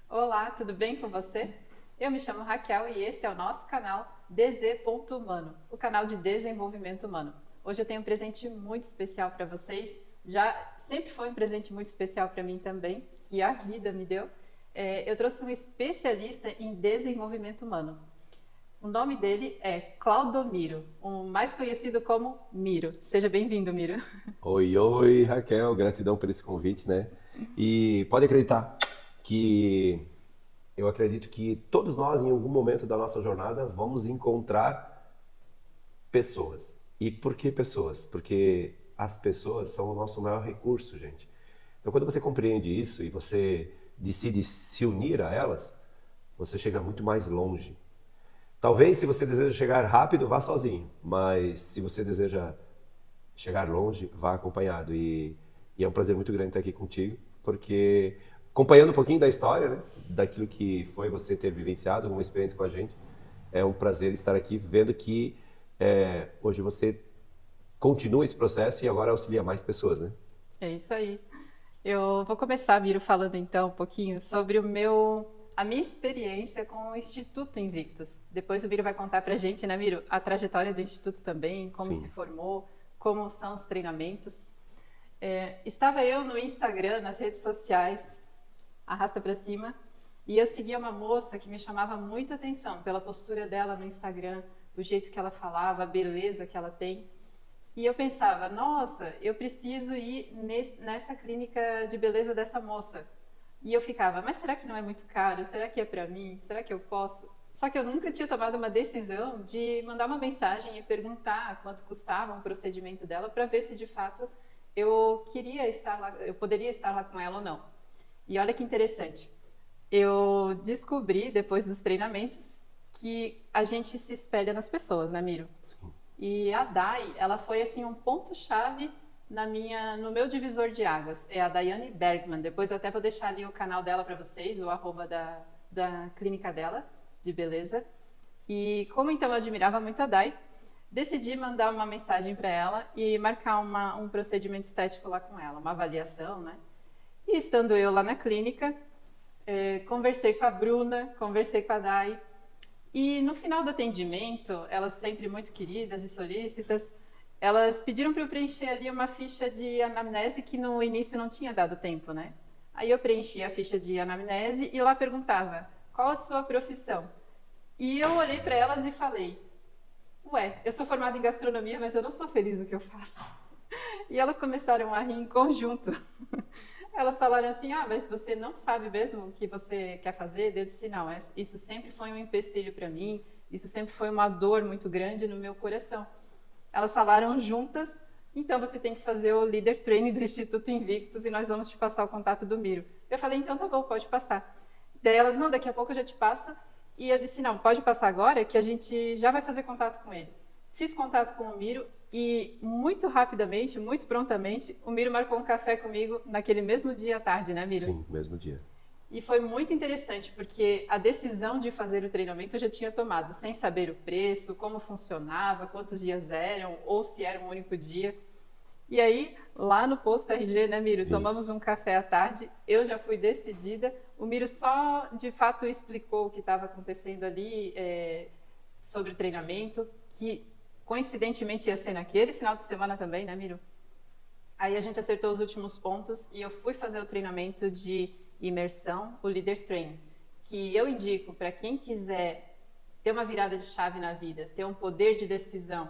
Olá, tudo bem com você? Eu me chamo Raquel e esse é o nosso canal DZ.humano, o canal de desenvolvimento humano. Hoje eu tenho um presente muito especial para vocês, já sempre foi um presente muito especial para mim também, que a vida me deu. Eu trouxe um especialista em desenvolvimento humano. O nome dele é Claudomiro, o mais conhecido como Miro. Seja bem-vindo, Miro. Oi, oi, Raquel, gratidão por esse convite, né? E pode acreditar que eu acredito que todos nós, em algum momento da nossa jornada, vamos encontrar pessoas. E por que pessoas? Porque as pessoas são o nosso maior recurso, gente. Então, quando você compreende isso e você decide se unir a elas, você chega muito mais longe. Talvez, se você deseja chegar rápido, vá sozinho, mas se você deseja chegar longe, vá acompanhado. E é um prazer muito grande estar aqui contigo, porque acompanhando um pouquinho da história, né, daquilo que foi você ter vivenciado, uma experiência com a gente, é um prazer estar aqui vendo que hoje você continua esse processo e agora auxilia mais pessoas, né? É isso aí. Eu vou começar, Miro, falando então um pouquinho sobre a minha experiência com o Instituto Invictus. Depois o Miro vai contar pra gente, né, Miro, a trajetória do Instituto também, como se Sim. formou, como são os treinamentos. Estava eu no Instagram, nas redes sociais, arrasta pra cima, e eu seguia uma moça que me chamava muita atenção pela postura dela no Instagram, o jeito que ela falava, a beleza que ela tem. E eu pensava, nossa, eu preciso ir nessa clínica de beleza dessa moça. E eu ficava, mas será que não é muito caro? Será que é pra mim? Será que eu posso? Só que eu nunca tinha tomado uma decisão de mandar uma mensagem e perguntar quanto custava um procedimento dela para ver se de fato eu queria estar lá, eu poderia estar lá com ela ou não. E olha que interessante. Eu descobri depois dos treinamentos que a gente se espelha nas pessoas, né, Miro? Sim. E a Dai, ela foi assim um ponto-chave no meu divisor de águas. É a Daiane Bergman. Depois eu até vou deixar ali o canal dela para vocês, o arroba da clínica dela, de beleza. E como então eu admirava muito a Dai, decidi mandar uma mensagem para ela e marcar um procedimento estético lá com ela, uma avaliação, né? E estando eu lá na clínica, conversei com a Bruna, conversei com a Dai, e no final do atendimento, elas sempre muito queridas e solícitas, elas pediram para eu preencher ali uma ficha de anamnese que no início não tinha dado tempo, né? Aí eu preenchi a ficha de anamnese e lá perguntava, qual a sua profissão? E eu olhei para elas e falei, ué, eu sou formada em gastronomia, mas eu não sou feliz no que eu faço. E elas começaram a rir em conjunto. Elas falaram assim, mas você não sabe mesmo o que você quer fazer? Eu disse, não, isso sempre foi um empecilho para mim, isso sempre foi uma dor muito grande no meu coração. Elas falaram juntas, então você tem que fazer o Leader Training do Instituto Invictus e nós vamos te passar o contato do Miro. Eu falei, então tá bom, pode passar. Daí elas, não, daqui a pouco eu já te passo. E eu disse, não, pode passar agora que a gente já vai fazer contato com ele. Fiz contato com o Miro e muito rapidamente, muito prontamente, o Miro marcou um café comigo naquele mesmo dia à tarde, né, Miro? Sim, mesmo dia. E foi muito interessante, porque a decisão de fazer o treinamento eu já tinha tomado, sem saber o preço, como funcionava, quantos dias eram, ou se era um único dia. E aí, lá no posto RG, né, Miro, tomamos Isso. um café à tarde, eu já fui decidida, o Miro só, de fato, explicou o que estava acontecendo ali sobre o treinamento, que coincidentemente ia ser naquele final de semana também, né, Miro? Aí a gente acertou os últimos pontos e eu fui fazer o treinamento de imersão, o Leader Training, que eu indico para quem quiser ter uma virada de chave na vida, ter um poder de decisão,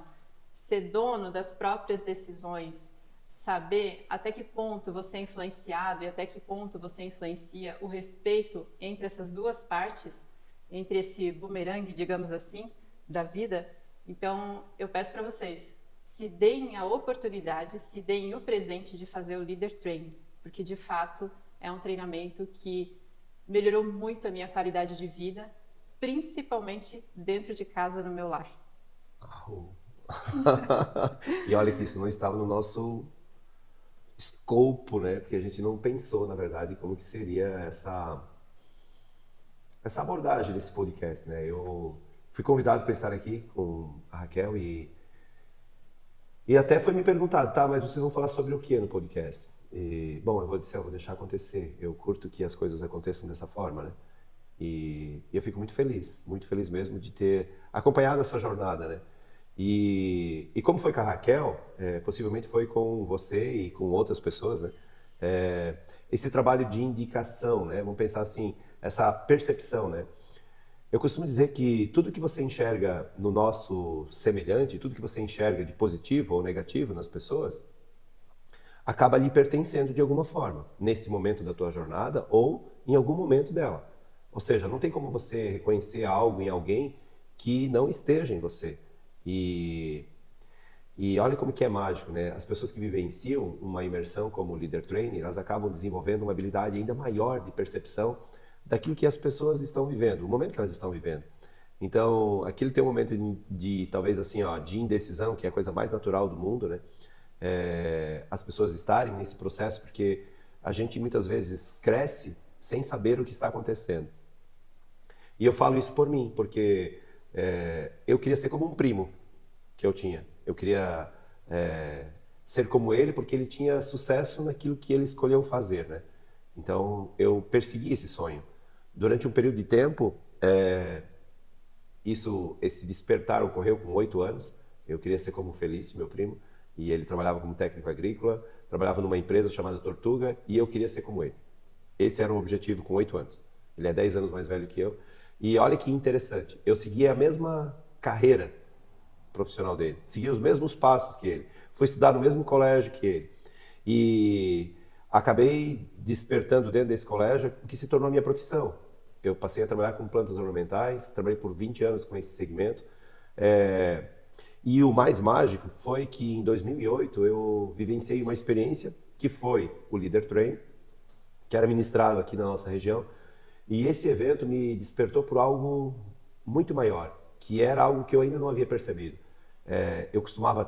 ser dono das próprias decisões, saber até que ponto você é influenciado e até que ponto você influencia o respeito entre essas duas partes, entre esse bumerangue, digamos assim, da vida. Então, eu peço para vocês, se deem a oportunidade, se deem o presente de fazer o Leader Training, porque de fato é um treinamento que melhorou muito a minha qualidade de vida, principalmente dentro de casa, no meu lar. Oh. E olha que isso não estava no nosso escopo, né? Porque a gente não pensou, na verdade, como que seria essa abordagem desse podcast, né? Eu fui convidado para estar aqui com a Raquel e E até foi me perguntado, tá, mas vocês vão falar sobre o que no podcast? E, bom, eu vou dizer, eu vou deixar acontecer. Eu curto que as coisas aconteçam dessa forma, né? E eu fico muito feliz mesmo de ter acompanhado essa jornada, né? E como foi com a Raquel, possivelmente foi com você e com outras pessoas, né? Esse trabalho de indicação, né? Vamos pensar assim, essa percepção, né? Eu costumo dizer que tudo que você enxerga no nosso semelhante, tudo que você enxerga de positivo ou negativo nas pessoas, acaba lhe pertencendo de alguma forma, nesse momento da tua jornada ou em algum momento dela. Ou seja, não tem como você reconhecer algo em alguém que não esteja em você. E, e olha como que é mágico, né? As pessoas que vivenciam uma imersão como Leader Training, elas acabam desenvolvendo uma habilidade ainda maior de percepção daquilo que as pessoas estão vivendo, o momento que elas estão vivendo. Então, aquilo tem um momento talvez assim, ó, de indecisão, que é a coisa mais natural do mundo, né? As pessoas estarem nesse processo, porque a gente muitas vezes cresce sem saber o que está acontecendo. E eu falo isso por mim, porque eu queria ser como um primo que eu tinha. Eu queria ser como ele, porque ele tinha sucesso naquilo que ele escolheu fazer, né? Então, eu persegui esse sonho. Durante um período de tempo, esse despertar ocorreu com 8 anos. Eu queria ser como o Felício, meu primo, e ele trabalhava como técnico agrícola, trabalhava numa empresa chamada Tortuga, e eu queria ser como ele. Esse era o objetivo com 8 anos. Ele é 10 anos mais velho que eu. E olha que interessante, eu segui a mesma carreira profissional dele, segui os mesmos passos que ele, fui estudar no mesmo colégio que ele. E acabei despertando dentro desse colégio o que se tornou a minha profissão. Eu passei a trabalhar com plantas ornamentais, trabalhei por 20 anos com esse segmento. E o mais mágico foi que em 2008 eu vivenciei uma experiência que foi o Leader Train, que era ministrado aqui na nossa região. E esse evento me despertou por algo muito maior, que era algo que eu ainda não havia percebido. Eu costumava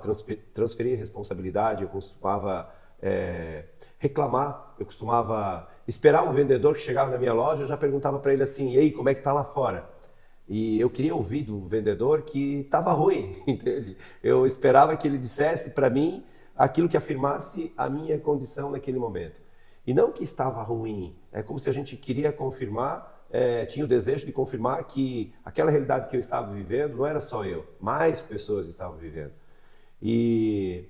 transferir responsabilidade, eu costumava reclamar, eu costumava esperar um vendedor que chegava na minha loja, eu já perguntava para ele assim, e aí, como é que tá lá fora? E eu queria ouvir do vendedor que estava ruim, entende? Eu esperava que ele dissesse para mim aquilo que afirmasse a minha condição naquele momento. E não que estava ruim, é como se a gente queria confirmar, tinha o desejo de confirmar que aquela realidade que eu estava vivendo não era só eu, mais pessoas estavam vivendo. E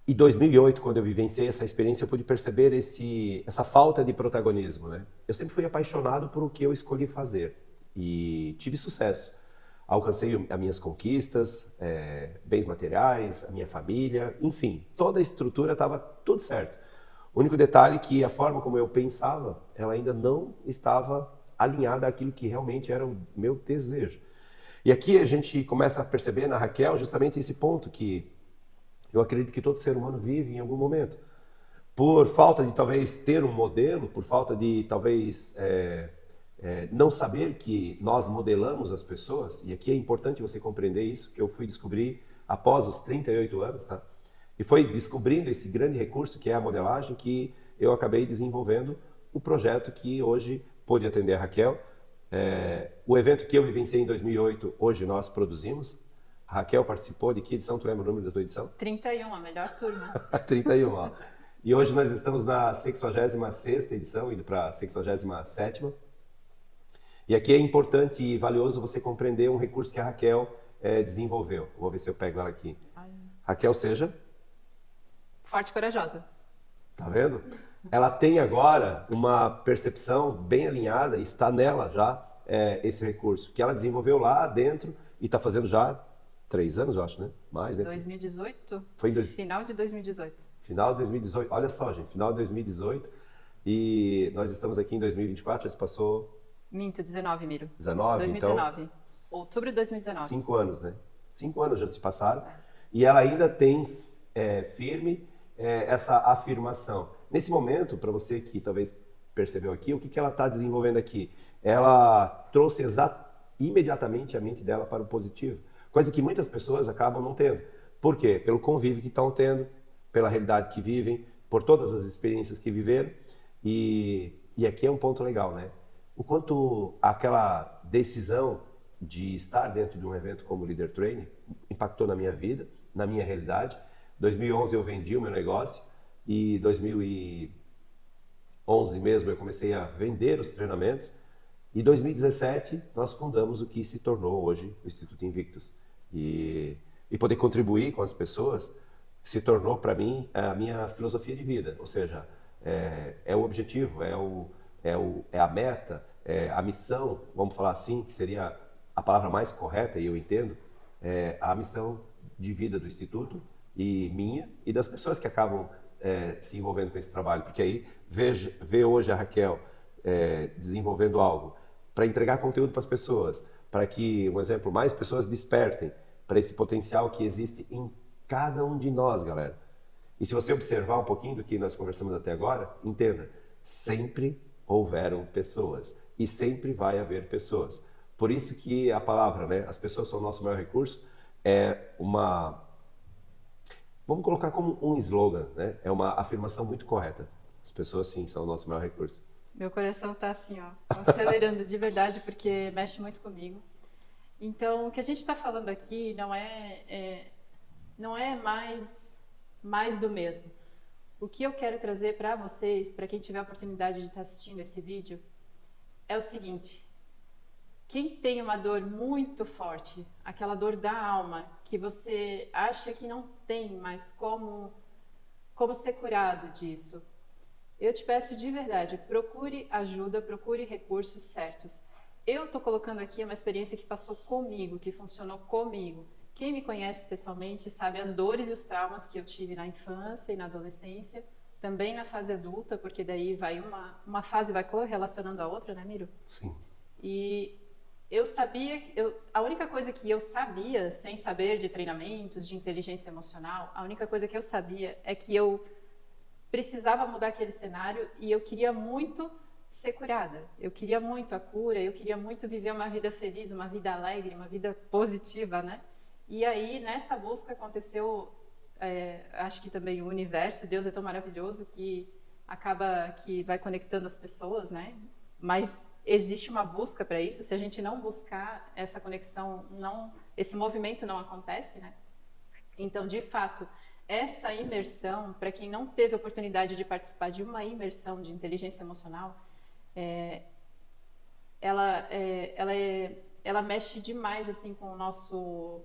em 2008, quando eu vivenciei essa experiência, eu pude perceber essa falta de protagonismo, né? Eu sempre fui apaixonado por o que eu escolhi fazer e tive sucesso. Alcancei as minhas conquistas, bens materiais, a minha família, enfim, toda a estrutura estava tudo certo. O único detalhe é que a forma como eu pensava, ela ainda não estava alinhada àquilo que realmente era o meu desejo. E aqui a gente começa a perceber na Raquel justamente esse ponto que eu acredito que todo ser humano vive em algum momento. Por falta de talvez ter um modelo, por falta de talvez não saber que nós modelamos as pessoas, e aqui é importante você compreender isso, que eu fui descobrir após os 38 anos, tá? E foi descobrindo esse grande recurso que é a modelagem que eu acabei desenvolvendo o projeto que hoje pôde atender a Raquel. O evento que eu vivenciei em 2008, hoje nós produzimos. A Raquel participou de que edição? Tu lembra o número da tua edição? 31, a melhor turma. 31, ó. E hoje nós estamos na 66ª edição, indo para a 67ª. E aqui é importante e valioso você compreender um recurso que a Raquel desenvolveu. Vou ver se eu pego ela aqui. Raquel, seja... Forte e corajosa. Tá vendo? Ela tem agora uma percepção bem alinhada, e está nela já esse recurso, que ela desenvolveu lá dentro e está fazendo já 3 anos, eu acho, né? Mais, né? 2018? Foi Final de 2018. Final de 2018. Olha só, gente, final de 2018. E nós estamos aqui em 2024, já se passou... Minto, 19, Miro. 19, 2019. Então, Outubro de 2019. 5 anos, né? 5 anos já se passaram. E ela ainda tem firme essa afirmação. Nesse momento, para você que talvez percebeu aqui, o que ela está desenvolvendo aqui? Ela trouxe imediatamente a mente dela para o positivo. Coisa que muitas pessoas acabam não tendo. Por quê? Pelo convívio que estão tendo, pela realidade que vivem, por todas as experiências que viveram. E aqui é um ponto legal, né? O quanto aquela decisão de estar dentro de um evento como o Leader Training impactou na minha vida na minha realidade. 2011 eu vendi o meu negócio e 2011 mesmo eu comecei a vender os treinamentos. E em 2017 nós fundamos o que se tornou hoje o Instituto Invictus. E poder contribuir com as pessoas se tornou para mim a minha filosofia de vida. Ou seja, é o objetivo, é a meta, é a missão, vamos falar assim, que seria a palavra mais correta, e eu entendo, é a missão de vida do Instituto e minha e das pessoas que acabam se envolvendo com esse trabalho. Porque aí ver hoje a Raquel desenvolvendo algo para entregar conteúdo para as pessoas, para que, um exemplo, mais pessoas despertem para esse potencial que existe em cada um de nós, galera. E se você observar um pouquinho do que nós conversamos até agora, entenda, sempre houveram pessoas e sempre vai haver pessoas. Por isso que a palavra, né, as pessoas são o nosso maior recurso, é uma... Vamos colocar como um slogan, né? É uma afirmação muito correta. As pessoas, sim, são o nosso maior recurso. Meu coração tá assim, ó, acelerando de verdade, porque mexe muito comigo. Então, o que a gente está falando aqui não é mais do mesmo. O que eu quero trazer para vocês, para quem tiver a oportunidade de estar assistindo esse vídeo, é o seguinte: quem tem uma dor muito forte, aquela dor da alma, que você acha que não tem mais como ser curado disso, eu te peço de verdade, procure ajuda, procure recursos certos. Eu estou colocando aqui uma experiência que passou comigo, que funcionou comigo. Quem me conhece pessoalmente sabe as dores e os traumas que eu tive na infância e na adolescência, também na fase adulta, porque daí vai uma fase vai correlacionando a outra, né, Miro? Sim. E eu sabia, a única coisa que eu sabia, sem saber de treinamentos, de inteligência emocional, a única coisa que eu sabia é que eu precisava mudar aquele cenário e eu queria muito ser curada. Eu queria muito a cura, eu queria muito viver uma vida feliz, uma vida alegre, uma vida positiva, né? E aí, nessa busca aconteceu, acho que também o universo, Deus é tão maravilhoso que acaba que vai conectando as pessoas, né? Mas existe uma busca para isso. Se a gente não buscar essa conexão, esse movimento não acontece, né? Então, de fato, essa imersão, para quem não teve a oportunidade de participar de uma imersão de inteligência emocional, ela mexe demais assim com o nosso...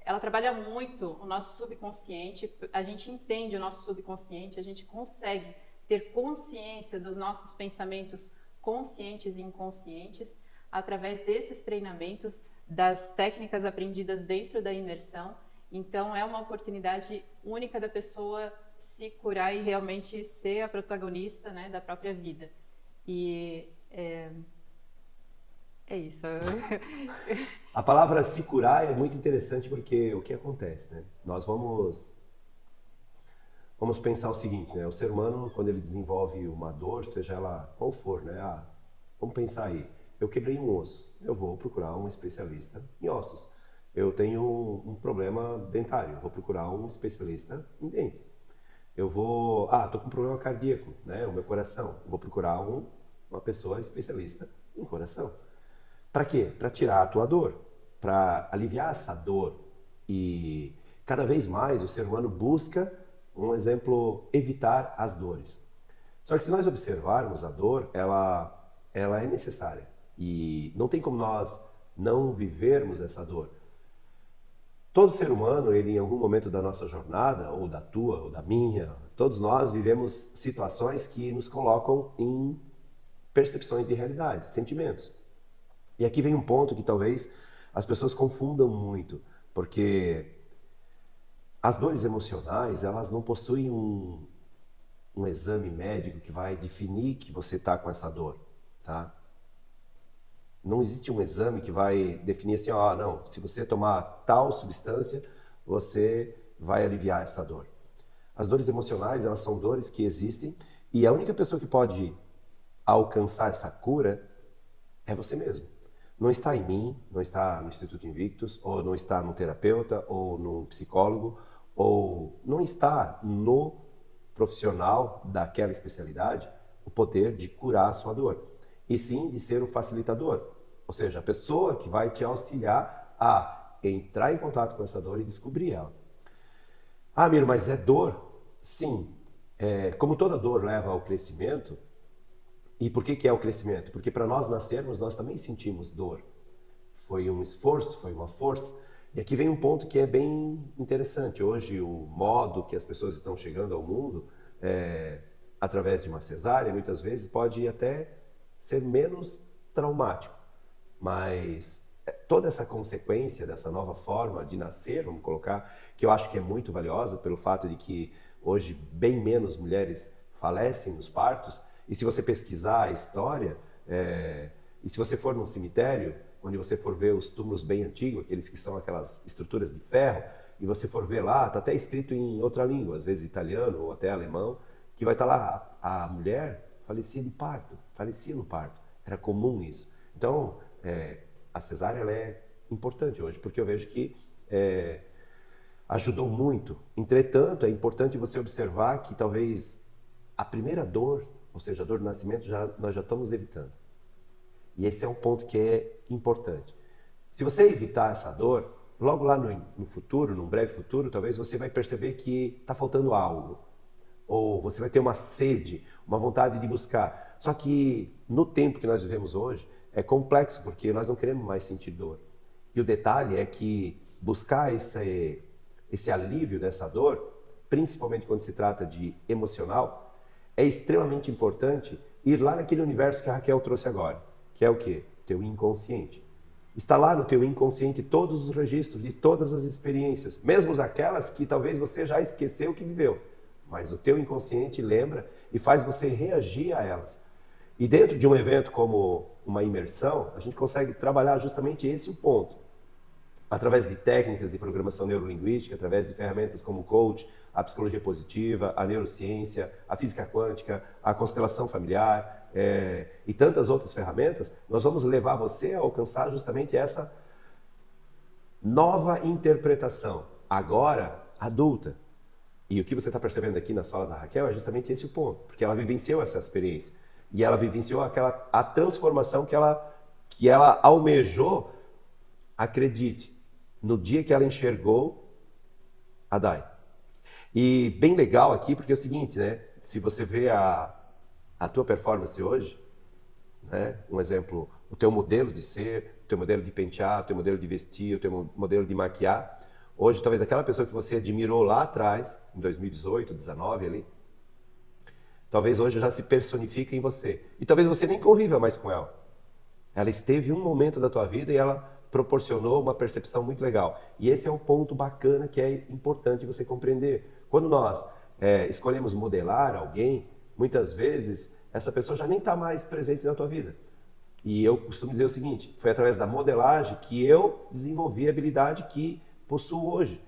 Ela trabalha muito o nosso subconsciente, a gente entende o nosso subconsciente, a gente consegue ter consciência dos nossos pensamentos conscientes e inconscientes através desses treinamentos, das técnicas aprendidas dentro da imersão. Então, é uma oportunidade única da pessoa se curar e realmente ser a protagonista, né, da própria vida. E é isso. A palavra se curar é muito interessante porque o que acontece, né? Nós vamos pensar o seguinte, né? O ser humano, quando ele desenvolve uma dor, seja ela qual for, né? Vamos pensar aí, eu quebrei um osso, eu vou procurar um especialista em ossos. Eu tenho um problema dentário, eu vou procurar um especialista em dentes. Eu vou, tô com um problema cardíaco, né? O meu coração, eu vou procurar uma pessoa especialista em coração. Para quê? Para tirar a tua dor, para aliviar essa dor. E cada vez mais o ser humano busca, um exemplo, evitar as dores. Só que se nós observarmos a dor, ela é necessária. E não tem como nós não vivermos essa dor. Todo ser humano, ele em algum momento da nossa jornada, ou da tua, ou da minha, todos nós vivemos situações que nos colocam em percepções de realidade, sentimentos. E aqui vem um ponto que talvez as pessoas confundam muito, porque as dores emocionais, elas não possuem um exame médico que vai definir que você está com essa dor, tá? Não existe um exame que vai definir assim, não, se você tomar tal substância, você vai aliviar essa dor. As dores emocionais, elas são dores que existem e a única pessoa que pode alcançar essa cura é você mesmo. Não está em mim, não está no Instituto Invictus, ou não está num terapeuta, ou num psicólogo, ou não está no profissional daquela especialidade o poder de curar a sua dor, e sim de ser o facilitador, ou seja, a pessoa que vai te auxiliar a entrar em contato com essa dor e descobrir ela. Miro, mas é dor? Sim. Como toda dor leva ao crescimento, e por que é o crescimento? Porque para nós nascermos, nós também sentimos dor. Foi um esforço, foi uma força. E aqui vem um ponto que é bem interessante. Hoje, o modo que as pessoas estão chegando ao mundo, através de uma cesárea, muitas vezes pode até ser menos traumático. Mas toda essa consequência dessa nova forma de nascer, vamos colocar, que eu acho que é muito valiosa pelo fato de que hoje bem menos mulheres falecem nos partos. E se você pesquisar a história, e se você for num cemitério, onde você for ver os túmulos bem antigos, aqueles que são aquelas estruturas de ferro, e você for ver lá, está até escrito em outra língua, às vezes italiano ou até alemão, que vai estar lá, a mulher falecia de parto, falecia no parto. Era comum isso. Então, a cesárea ela é importante hoje, porque eu vejo que ajudou muito. Entretanto, é importante você observar que talvez a primeira dor, ou seja, a dor do nascimento, nós já estamos evitando. E esse é um ponto que é importante. Se você evitar essa dor, logo lá no futuro, num breve futuro, talvez você vai perceber que está faltando algo. Ou você vai ter uma sede, uma vontade de buscar. Só que no tempo que nós vivemos hoje, é complexo, porque nós não queremos mais sentir dor. E o detalhe é que buscar esse alívio dessa dor, principalmente quando se trata de emocional, é extremamente importante ir lá naquele universo que a Raquel trouxe agora, que é o quê? Teu inconsciente. Está lá no teu inconsciente todos os registros de todas as experiências, mesmo aquelas que talvez você já esqueceu que viveu, mas o teu inconsciente lembra e faz você reagir a elas. E dentro de um evento como uma imersão, a gente consegue trabalhar justamente esse ponto. Através de técnicas de programação neurolinguística, através de ferramentas como o coach, a psicologia positiva, a neurociência, a física quântica, a constelação familiar e tantas outras ferramentas, nós vamos levar você a alcançar justamente essa nova interpretação, agora adulta. E o que você está percebendo aqui na fala da Raquel é justamente esse o ponto, porque ela vivenciou essa experiência. E ela vivenciou a transformação que ela almejou, acredite, no dia que ela enxergou a Dai. E bem legal aqui, porque é o seguinte, né? Se você vê a tua performance hoje, né? Um exemplo, o teu modelo de ser, o teu modelo de pentear, o teu modelo de vestir, o teu modelo de maquiar, hoje talvez aquela pessoa que você admirou lá atrás, em 2018, 2019 ali, talvez hoje já se personifique em você. E talvez você nem conviva mais com ela. Ela esteve em um momento da tua vida e ela proporcionou uma percepção muito legal. E esse é um ponto bacana que é importante você compreender. Quando nós escolhemos modelar alguém, muitas vezes essa pessoa já nem está mais presente na tua vida. E eu costumo dizer o seguinte, foi através da modelagem que eu desenvolvi a habilidade que possuo hoje.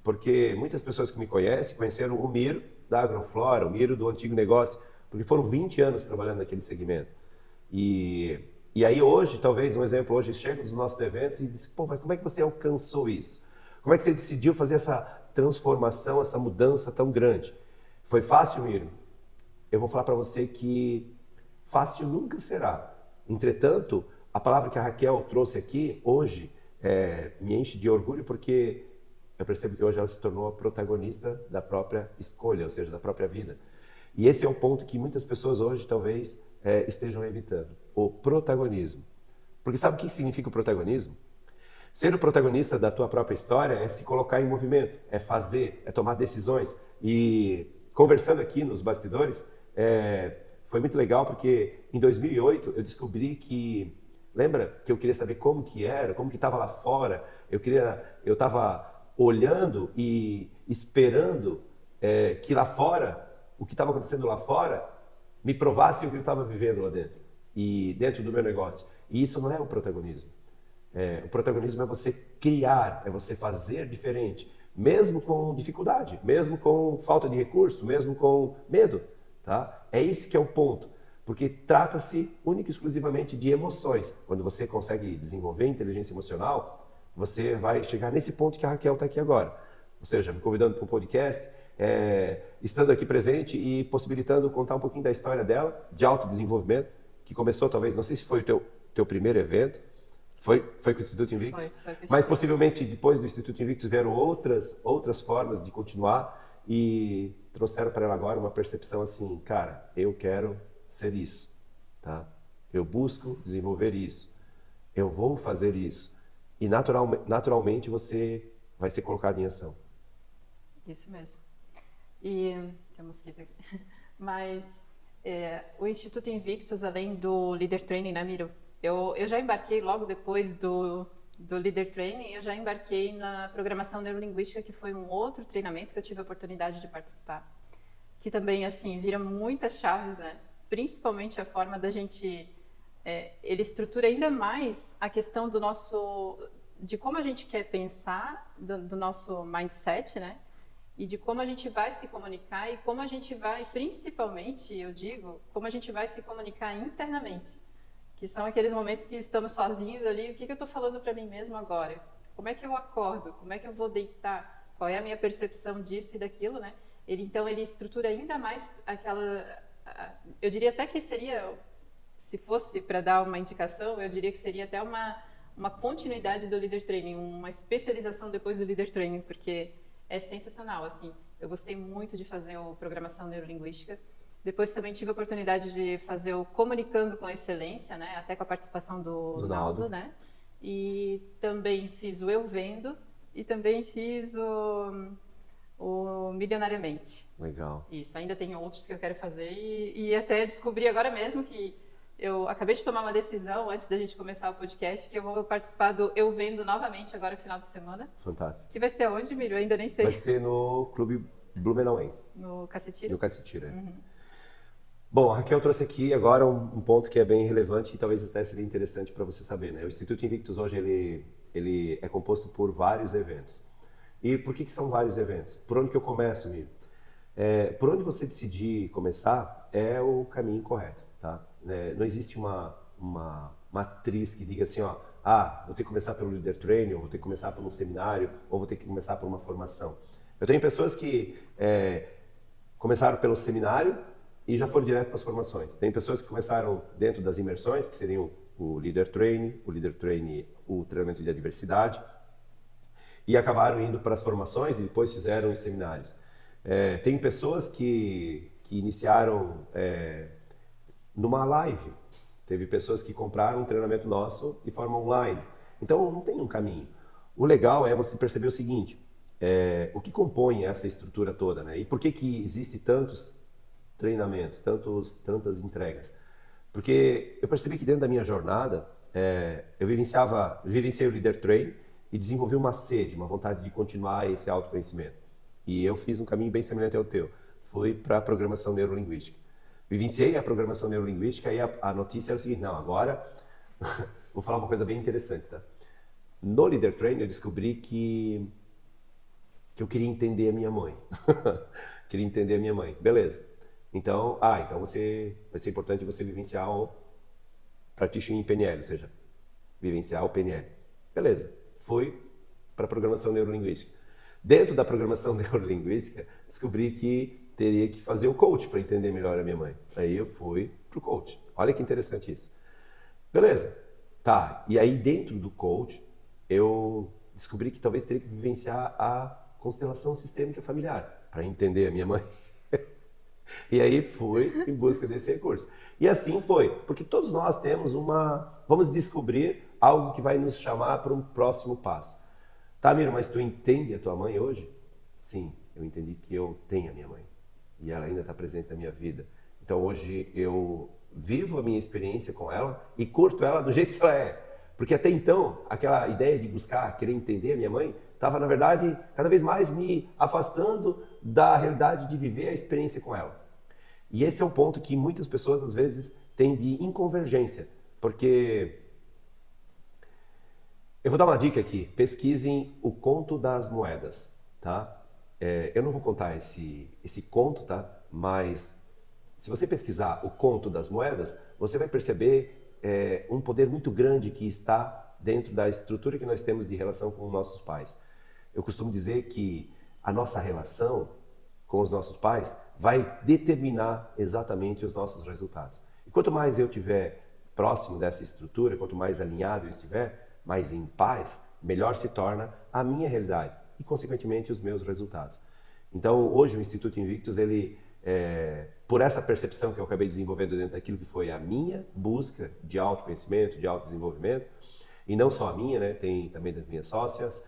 Porque muitas pessoas que me conheceram o Miro da Agroflora, o Miro do antigo negócio, porque foram 20 anos trabalhando naquele segmento. E aí hoje, talvez, um exemplo, hoje chega nos nossos eventos e diz, pô, mas como é que você alcançou isso? Como é que você decidiu fazer essa transformação, essa mudança tão grande? Foi fácil, Miro? Eu vou falar para você que fácil nunca será. Entretanto, a palavra que a Raquel trouxe aqui, hoje, me enche de orgulho porque eu percebo que hoje ela se tornou a protagonista da própria escolha, ou seja, da própria vida. E esse é o ponto que muitas pessoas hoje talvez estejam evitando, o protagonismo. Porque sabe o que significa o protagonismo? Ser o protagonista da tua própria história é se colocar em movimento, é fazer, é tomar decisões. E conversando aqui nos bastidores, foi muito legal porque em 2008 eu descobri que, lembra que eu queria saber como que era, como que estava lá fora, eu estava olhando e esperando que lá fora, o que estava acontecendo lá fora, me provasse o que eu estava vivendo lá dentro, e dentro do meu negócio. E isso não é o protagonismo. O protagonismo é você criar, é você fazer diferente, mesmo com dificuldade, mesmo com falta de recurso, mesmo com medo. Tá? É esse que é o ponto, porque trata-se única e exclusivamente de emoções. Quando você consegue desenvolver inteligência emocional, você vai chegar nesse ponto que a Raquel está aqui agora. Ou seja, me convidando para um podcast, estando aqui presente e possibilitando contar um pouquinho da história dela, de autodesenvolvimento, que começou talvez, não sei se foi o teu primeiro evento, Foi com o Instituto Invictus? Foi com o Mas Instituto. possivelmente depois do Instituto Invictus vieram outras formas de continuar e trouxeram para ela agora uma percepção assim, cara, eu quero ser isso, tá? Eu busco desenvolver isso, eu vou fazer isso e naturalmente você vai ser colocado em ação. Isso mesmo. E tem um mosquito aqui. Mas o Instituto Invictus, além do Leader Training, né, Miro? Eu já embarquei logo depois do Leader Training, eu já embarquei na programação neurolinguística, que foi um outro treinamento que eu tive a oportunidade de participar. Que também, assim, vira muitas chaves, né? Principalmente a forma da gente... ele estrutura ainda mais a questão do nosso... de como a gente quer pensar, do nosso mindset, né? E de como a gente vai se comunicar e como a gente vai, principalmente, eu digo, como a gente vai se comunicar internamente. Que são aqueles momentos que estamos sozinhos ali, o que eu estou falando para mim mesmo agora? Como é que eu acordo? Como é que eu vou deitar? Qual é a minha percepção disso e daquilo, né? Então, ele estrutura ainda mais aquela... eu diria até que seria, se fosse para dar uma indicação, eu diria que seria até uma continuidade do Leader Training, uma especialização depois do Leader Training, porque é sensacional, assim. Eu gostei muito de fazer o Programação Neurolinguística. Depois também tive a oportunidade de fazer o Comunicando com Excelência, né? Até com a participação do Naldo, né? E também fiz o Eu Vendo e também fiz o Milionariamente. Legal. Isso, ainda tem outros que eu quero fazer e até descobri agora mesmo que eu acabei de tomar uma decisão antes da gente começar o podcast que eu vou participar do Eu Vendo novamente agora no final de semana. Fantástico. Que vai ser onde, Miro? Eu ainda nem sei. Vai ser no Clube Blumenauense. No Cacetira? No Cacetira. Uhum. Bom, a Raquel trouxe aqui agora um ponto que é bem relevante e talvez até seria interessante para você saber, né? O Instituto Invictus hoje ele é composto por vários eventos. E por que são vários eventos? Por onde que eu começo, Miro? Por onde você decidir começar é o caminho correto, tá? Não existe uma matriz que diga assim, ó, vou ter que começar pelo Leader Training, ou vou ter que começar por um seminário, ou vou ter que começar por uma formação. Eu tenho pessoas que começaram pelo seminário e já foram direto para as formações. Tem pessoas que começaram dentro das imersões, que seriam o Leader Training, o treinamento de adversidade, e acabaram indo para as formações e depois fizeram os seminários. Tem pessoas que iniciaram numa live. Teve pessoas que compraram um treinamento nosso de forma online. Então, não tem um caminho. O legal é você perceber o seguinte, o que compõe essa estrutura toda, né? E por que existe tantos treinamentos, tantas entregas? Porque eu percebi que dentro da minha jornada, eu vivenciei o Leader Training e desenvolvi uma sede, uma vontade de continuar esse autoconhecimento. E eu fiz um caminho bem semelhante ao teu. Fui para a programação neurolinguística. Vivenciei a programação neurolinguística e a notícia era o seguinte, não, agora vou falar uma coisa bem interessante, tá? No Leader Training eu descobri que eu queria entender a minha mãe. Queria entender a minha mãe. Beleza. Então, então vai ser importante você vivenciar o Practicing in PNL, ou seja, vivenciar o PNL. Beleza. Fui para a programação neurolinguística. Dentro da programação neurolinguística, descobri que teria que fazer o coach para entender melhor a minha mãe. Aí eu fui pro coach. Olha que interessante isso. Beleza. Tá. E aí dentro do coach, eu descobri que talvez teria que vivenciar a constelação sistêmica familiar para entender a minha mãe. E aí fui em busca desse recurso. E assim foi, porque todos nós temos vamos descobrir algo que vai nos chamar para um próximo passo. Tá, Miro, mas tu entende a tua mãe hoje? Sim, eu entendi que eu tenho a minha mãe. E ela ainda está presente na minha vida. Então hoje eu vivo a minha experiência com ela e curto ela do jeito que ela é. Porque até então, aquela ideia de buscar, querer entender a minha mãe, estava, na verdade, cada vez mais me afastando da realidade de viver a experiência com ela. E esse é um ponto que muitas pessoas, às vezes, têm de inconvergência. Porque... eu vou dar uma dica aqui. Pesquisem o Conto das Moedas, tá? Eu não vou contar esse conto, tá? Mas se você pesquisar o Conto das Moedas, você vai perceber um poder muito grande que está dentro da estrutura que nós temos de relação com nossos pais. Eu costumo dizer que a nossa relação com os nossos pais vai determinar exatamente os nossos resultados. E quanto mais eu estiver próximo dessa estrutura, quanto mais alinhado eu estiver, mais em paz, melhor se torna a minha realidade e, consequentemente, os meus resultados. Então, hoje o Instituto Invictus, ele, por essa percepção que eu acabei desenvolvendo dentro daquilo que foi a minha busca de autoconhecimento, de autodesenvolvimento, e não só a minha, né? Tem também das minhas sócias.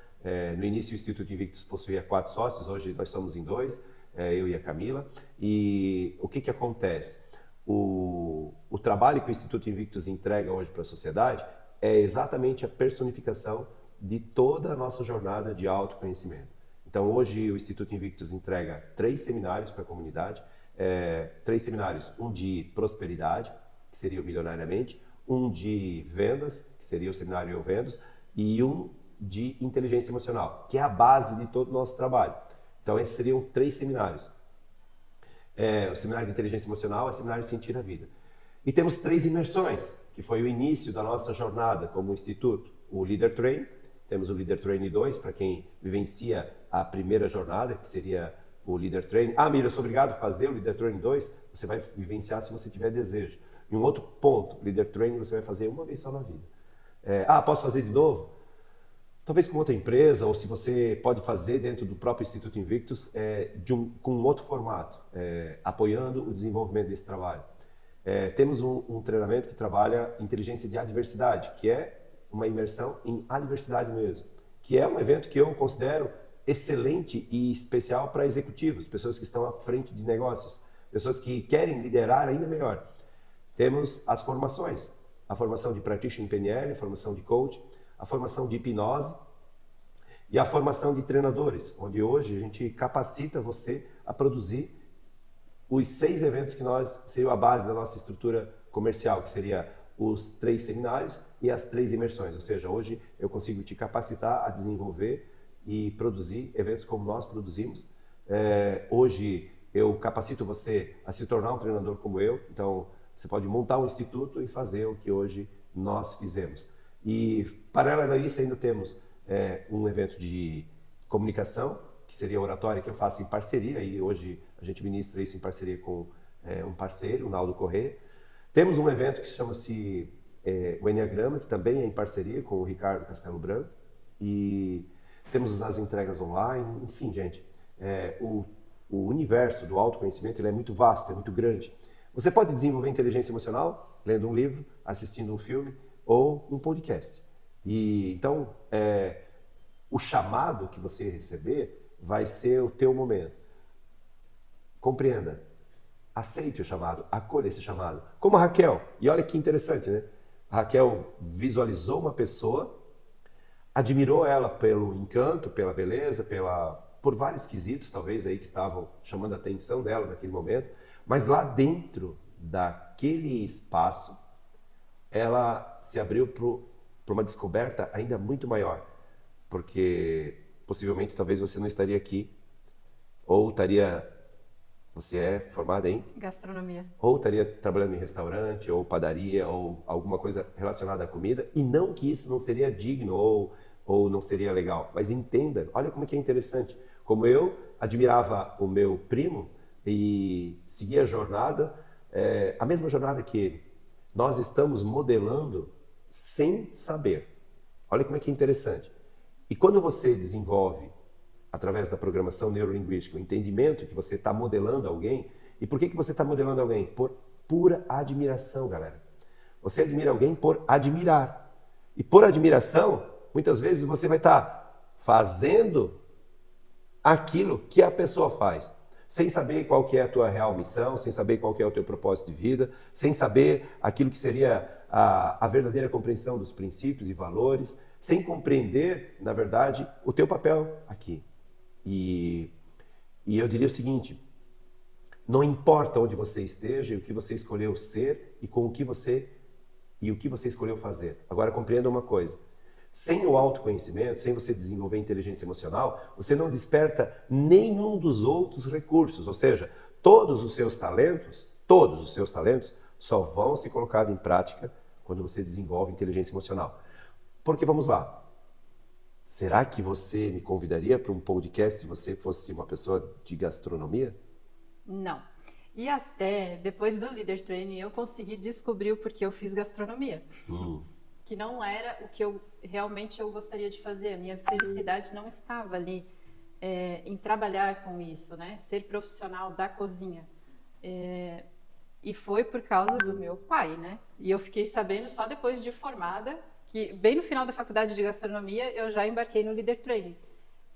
No início o Instituto Invictus possuía 4 sócios, hoje nós somos em 2, eu e a Camila. E o que acontece? O trabalho que o Instituto Invictus entrega hoje para a sociedade é exatamente a personificação de toda a nossa jornada de autoconhecimento. Então, hoje o Instituto Invictus entrega 3 seminários para a comunidade, 3 seminários, um de prosperidade, que seria o Milionariamente, um de vendas, que seria o seminário Eu Vendas, e um de inteligência emocional, que é a base de todo o nosso trabalho. Então, esses seriam 3 seminários. O seminário de inteligência emocional é o seminário de Sentir a Vida. E temos 3 imersões, que foi o início da nossa jornada como instituto. O Leader Train, temos o Leader Train 2, para quem vivencia a primeira jornada, que seria o Leader Train. Miriam, eu sou obrigado a fazer o Leader Train 2, você vai vivenciar se você tiver desejo. E um outro ponto, Leader Train você vai fazer uma vez só na vida. Posso fazer de novo? Talvez com outra empresa, ou se você pode fazer dentro do próprio Instituto Invictus, com um outro formato, apoiando o desenvolvimento desse trabalho. Temos um treinamento que trabalha inteligência de adversidade, que é uma imersão em adversidade mesmo, que é um evento que eu considero excelente e especial para executivos, pessoas que estão à frente de negócios, pessoas que querem liderar ainda melhor. Temos as formações, a formação de Practitioner em PNL, a formação de Coach, a formação de hipnose e a formação de treinadores, onde hoje a gente capacita você a produzir os 6 eventos que seriam a base da nossa estrutura comercial, que seria os 3 seminários e as 3 imersões. Ou seja, hoje eu consigo te capacitar a desenvolver e produzir eventos como nós produzimos. Hoje eu capacito você a se tornar um treinador como eu. Então, você pode montar um instituto e fazer o que hoje nós fizemos. E, paralelo a isso, ainda temos um evento de comunicação, que seria a oratória, que eu faço em parceria, e hoje a gente ministra isso em parceria com um parceiro, o Naldo Corrêa. Temos um evento que chama-se o Enneagrama, que também é em parceria com o Ricardo Castelo Branco. E temos as entregas online, enfim, gente. O universo do autoconhecimento ele é muito vasto, é muito grande. Você pode desenvolver inteligência emocional lendo um livro, assistindo um filme ou um podcast. E então, o chamado que você receber vai ser o teu momento. Compreenda. Aceite o chamado, acolha esse chamado. Como a Raquel. E olha que interessante, né? A Raquel visualizou uma pessoa, admirou ela pelo encanto, pela beleza, por vários quesitos, talvez, aí que estavam chamando a atenção dela naquele momento. Mas lá dentro daquele espaço, ela se abriu para uma descoberta ainda muito maior. Porque possivelmente, talvez você não estaria aqui, ou estaria... Você é formada em? Gastronomia. Ou estaria trabalhando em restaurante, ou padaria, ou alguma coisa relacionada à comida. E não que isso não seria digno ou não seria legal. Mas entenda, olha como é que é interessante. Como eu admirava o meu primo e seguia a jornada, a mesma jornada que ele. Nós estamos modelando sem saber. Olha como é que é interessante. E quando você desenvolve através da programação neurolinguística, o entendimento que você está modelando alguém. E por que você está modelando alguém? Por pura admiração, galera. Você admira alguém por admirar. E por admiração, muitas vezes você vai estar fazendo aquilo que a pessoa faz, sem saber qual que é a tua real missão, sem saber qual que é o teu propósito de vida, sem saber aquilo que seria a verdadeira compreensão dos princípios e valores, sem compreender, na verdade, o teu papel aqui. E eu diria o seguinte, não importa onde você esteja e o que você escolheu ser e o que você escolheu fazer. Agora compreenda uma coisa, sem o autoconhecimento, sem você desenvolver inteligência emocional, você não desperta nenhum dos outros recursos, ou seja, todos os seus talentos só vão ser colocados em prática quando você desenvolve inteligência emocional. Porque vamos lá, será que você me convidaria para um podcast se você fosse uma pessoa de gastronomia? Não. E até depois do Leader Training eu consegui descobrir o porquê eu fiz gastronomia. que não era o que eu realmente eu gostaria de fazer. A minha felicidade não estava ali em trabalhar com isso, né? Ser profissional da cozinha. E foi por causa do meu pai, né? E eu fiquei sabendo só depois de formada, que bem no final da faculdade de gastronomia, eu já embarquei no Leader Training.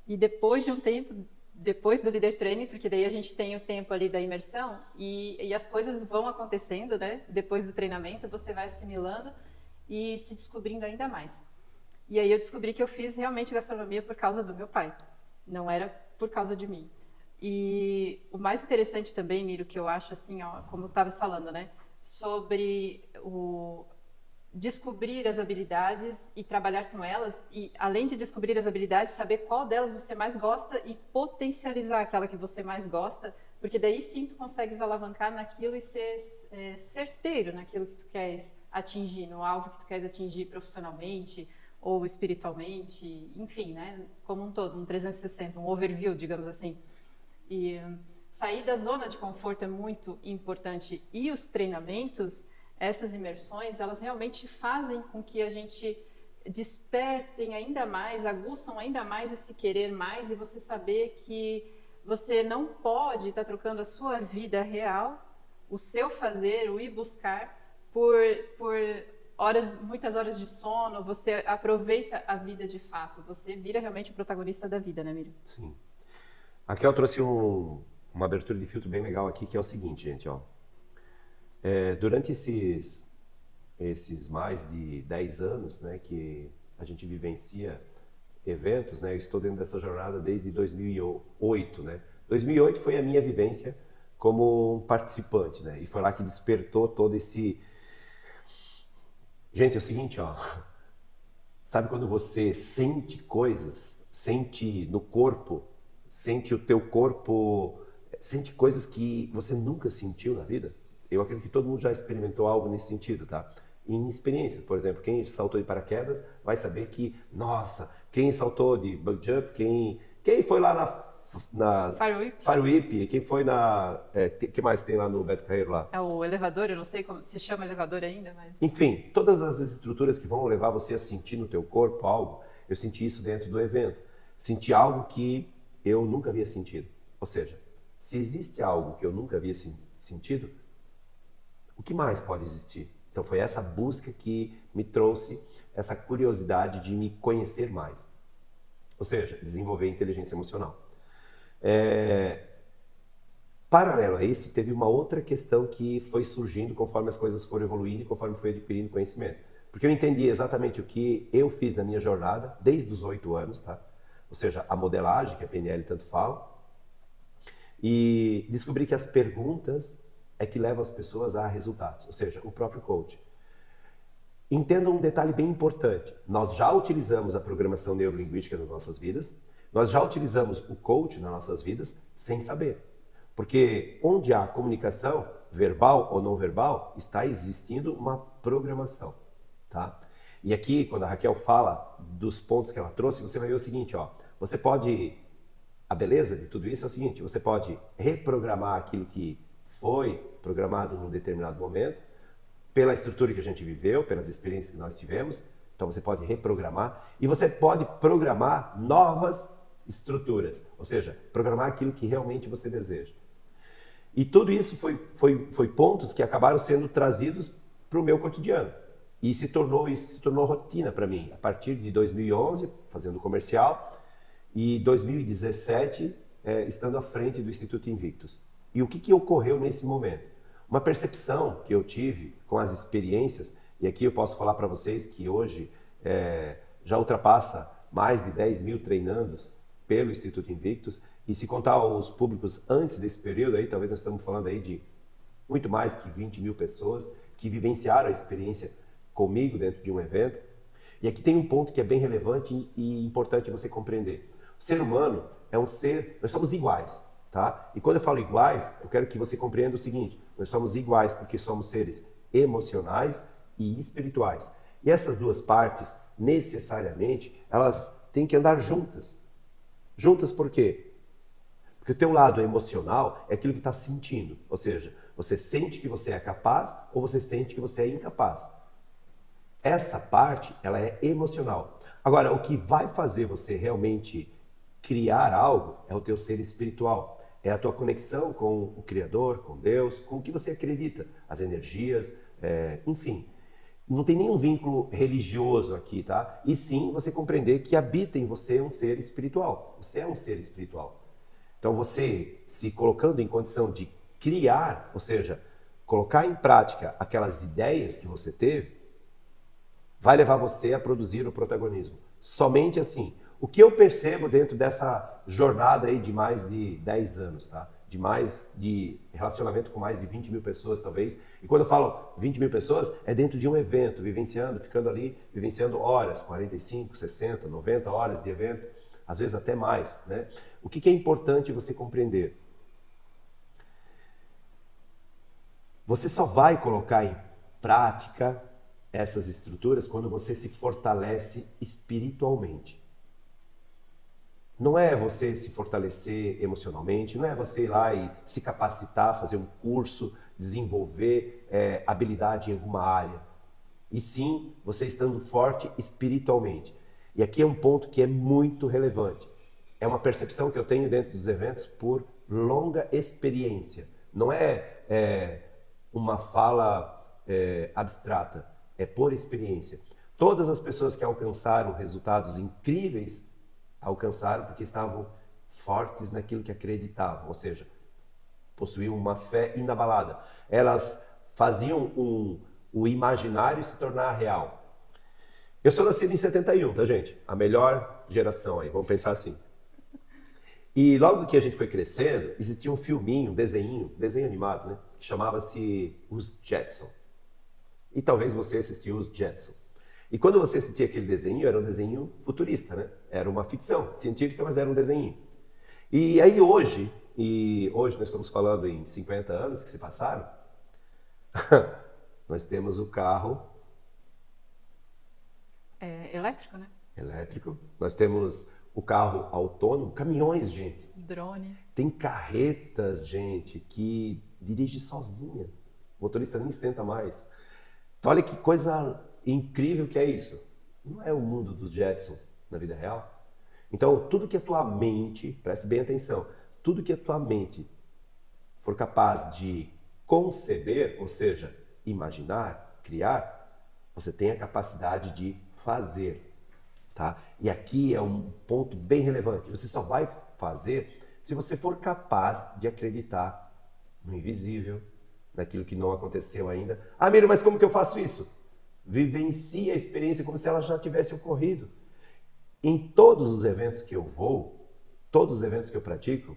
E depois de um tempo, depois do Leader Training, porque daí a gente tem o tempo ali da imersão, e as coisas vão acontecendo, né? Depois do treinamento, você vai assimilando e se descobrindo ainda mais. E aí eu descobri que eu fiz realmente gastronomia por causa do meu pai, não era por causa de mim. E o mais interessante também, Miro, que eu acho assim, ó, como eu estava falando, né, sobre o descobrir as habilidades e trabalhar com elas, e além de descobrir as habilidades, saber qual delas você mais gosta e potencializar aquela que você mais gosta, porque daí sim tu consegues alavancar naquilo e ser certeiro naquilo que tu queres atingir, no alvo que tu queres atingir profissionalmente ou espiritualmente, enfim, né, como um todo, um 360, um overview, digamos assim. E sair da zona de conforto é muito importante. E os treinamentos, essas imersões, elas realmente fazem com que a gente despertem ainda mais, aguçam ainda mais esse querer mais e você saber que você não pode estar trocando a sua vida real, o seu fazer, o ir buscar, por horas, muitas horas de sono, você aproveita a vida de fato, você vira realmente o protagonista da vida, né, Miriam? Sim. A Kel trouxe uma abertura de filtro bem legal aqui, que é o seguinte, gente, ó. Durante esses mais de 10 anos, né, que a gente vivencia eventos, né, eu estou dentro dessa jornada desde 2008, né. 2008 foi a minha vivência como um participante, né, e foi lá que despertou todo esse... Gente, é o seguinte, ó, sabe quando você sente coisas, sente no corpo, sente o teu corpo, sente coisas que você nunca sentiu na vida? Eu acredito que todo mundo já experimentou algo nesse sentido, tá? Em experiência, por exemplo, quem saltou de paraquedas vai saber que, nossa, quem saltou de bungee jump, quem foi lá na Fire Whip, quem foi que mais tem lá no Beto Carreiro lá? É o elevador, eu não sei como se chama elevador ainda, mas... Enfim, todas as estruturas que vão levar você a sentir no teu corpo algo, eu senti isso dentro do evento. Senti algo que eu nunca havia sentido. Ou seja, se existe algo que eu nunca havia sentido, o que mais pode existir? Então foi essa busca que me trouxe essa curiosidade de me conhecer mais. Ou seja, desenvolver inteligência emocional. Paralelo a isso, teve uma outra questão que foi surgindo conforme as coisas foram evoluindo e conforme fui adquirindo conhecimento. Porque eu entendi exatamente o que eu fiz na minha jornada, desde os 8 anos, tá? Ou seja, a modelagem, que a PNL tanto fala, e descobri que as perguntas é que levam as pessoas a resultados, ou seja, o próprio coach. Entenda um detalhe bem importante, nós já utilizamos a programação neurolinguística nas nossas vidas, nós já utilizamos o coach nas nossas vidas sem saber. Porque onde há comunicação, verbal ou não verbal, está existindo uma programação, tá? E aqui, quando a Raquel fala dos pontos que ela trouxe, você vai ver o seguinte, ó, você pode... A beleza de tudo isso é o seguinte, você pode reprogramar aquilo que foi programado num determinado momento, pela estrutura que a gente viveu, pelas experiências que nós tivemos, então você pode reprogramar, e você pode programar novas estruturas, ou seja, programar aquilo que realmente você deseja. E tudo isso foi pontos que acabaram sendo trazidos para o meu cotidiano. E isso se tornou rotina para mim. A partir de 2011, fazendo comercial, e 2017, estando à frente do Instituto Invictus. E o que ocorreu nesse momento? Uma percepção que eu tive com as experiências, e aqui eu posso falar para vocês que hoje já ultrapassa mais de 10 mil treinandos pelo Instituto Invictus, e se contar os públicos antes desse período, aí, talvez nós estamos falando aí de muito mais que 20 mil pessoas que vivenciaram a experiência comigo dentro de um evento. E aqui tem um ponto que é bem relevante e importante você compreender. O ser humano é um ser, nós somos iguais, tá? E quando eu falo iguais, eu quero que você compreenda o seguinte, nós somos iguais porque somos seres emocionais e espirituais. E essas duas partes, necessariamente, elas têm que andar juntas. Juntas por quê? Porque o teu lado emocional é aquilo que está sentindo. Ou seja, você sente que você é capaz ou você sente que você é incapaz. Essa parte, ela é emocional. Agora, o que vai fazer você realmente criar algo é o teu ser espiritual. É a tua conexão com o Criador, com Deus, com o que você acredita, as energias, enfim. Não tem nenhum vínculo religioso aqui, tá? E sim você compreender que habita em você um ser espiritual. Você é um ser espiritual. Então você se colocando em condição de criar, ou seja, colocar em prática aquelas ideias que você teve, vai levar você a produzir o protagonismo. Somente assim. O que eu percebo dentro dessa jornada aí de mais de 10 anos, tá? De relacionamento com mais de 20 mil pessoas, talvez. E quando eu falo 20 mil pessoas, é dentro de um evento, vivenciando, ficando ali, vivenciando horas, 45, 60, 90 horas de evento, às vezes até mais, né? O que é importante você compreender? Você só vai colocar em prática essas estruturas quando você se fortalece espiritualmente. Não é você se fortalecer emocionalmente, não é você ir lá e se capacitar, fazer um curso, desenvolver habilidade em alguma área. E sim, você estando forte espiritualmente. E aqui é um ponto que é muito relevante. É uma percepção que eu tenho dentro dos eventos por longa experiência. Não é uma fala abstrata, é por experiência. Todas as pessoas que alcançaram resultados incríveis alcançaram porque estavam fortes naquilo que acreditavam, ou seja, possuíam uma fé inabalada. Elas faziam o imaginário se tornar real. Eu sou nascido em 71, tá, gente? A melhor geração aí, vamos pensar assim. E logo que a gente foi crescendo, existia um filminho, um desenho animado, né? Que chamava-se Os Jetson. E talvez você assistiu Os Jetson. E quando você assistia aquele desenho, era um desenho futurista, né? Era uma ficção científica, mas era um desenho. E aí hoje nós estamos falando em 50 anos que se passaram, nós temos o carro Elétrico, né? elétrico, nós temos o carro autônomo, caminhões, gente. Drone. Tem carretas, gente, que dirige sozinha. O motorista nem senta mais. Então, olha que coisa incrível que é isso. Não é o mundo dos Jetson na vida real? Então, tudo que a tua mente, preste bem atenção, tudo que a tua mente for capaz de conceber, ou seja, imaginar, criar, você tem a capacidade de fazer, tá? E aqui é um ponto bem relevante. Você só vai fazer se você for capaz de acreditar no invisível, naquilo que não aconteceu ainda. Ah, Miro, mas como que eu faço isso? Vivencie a experiência como se ela já tivesse ocorrido. Em todos os eventos que eu vou, todos os eventos que eu pratico,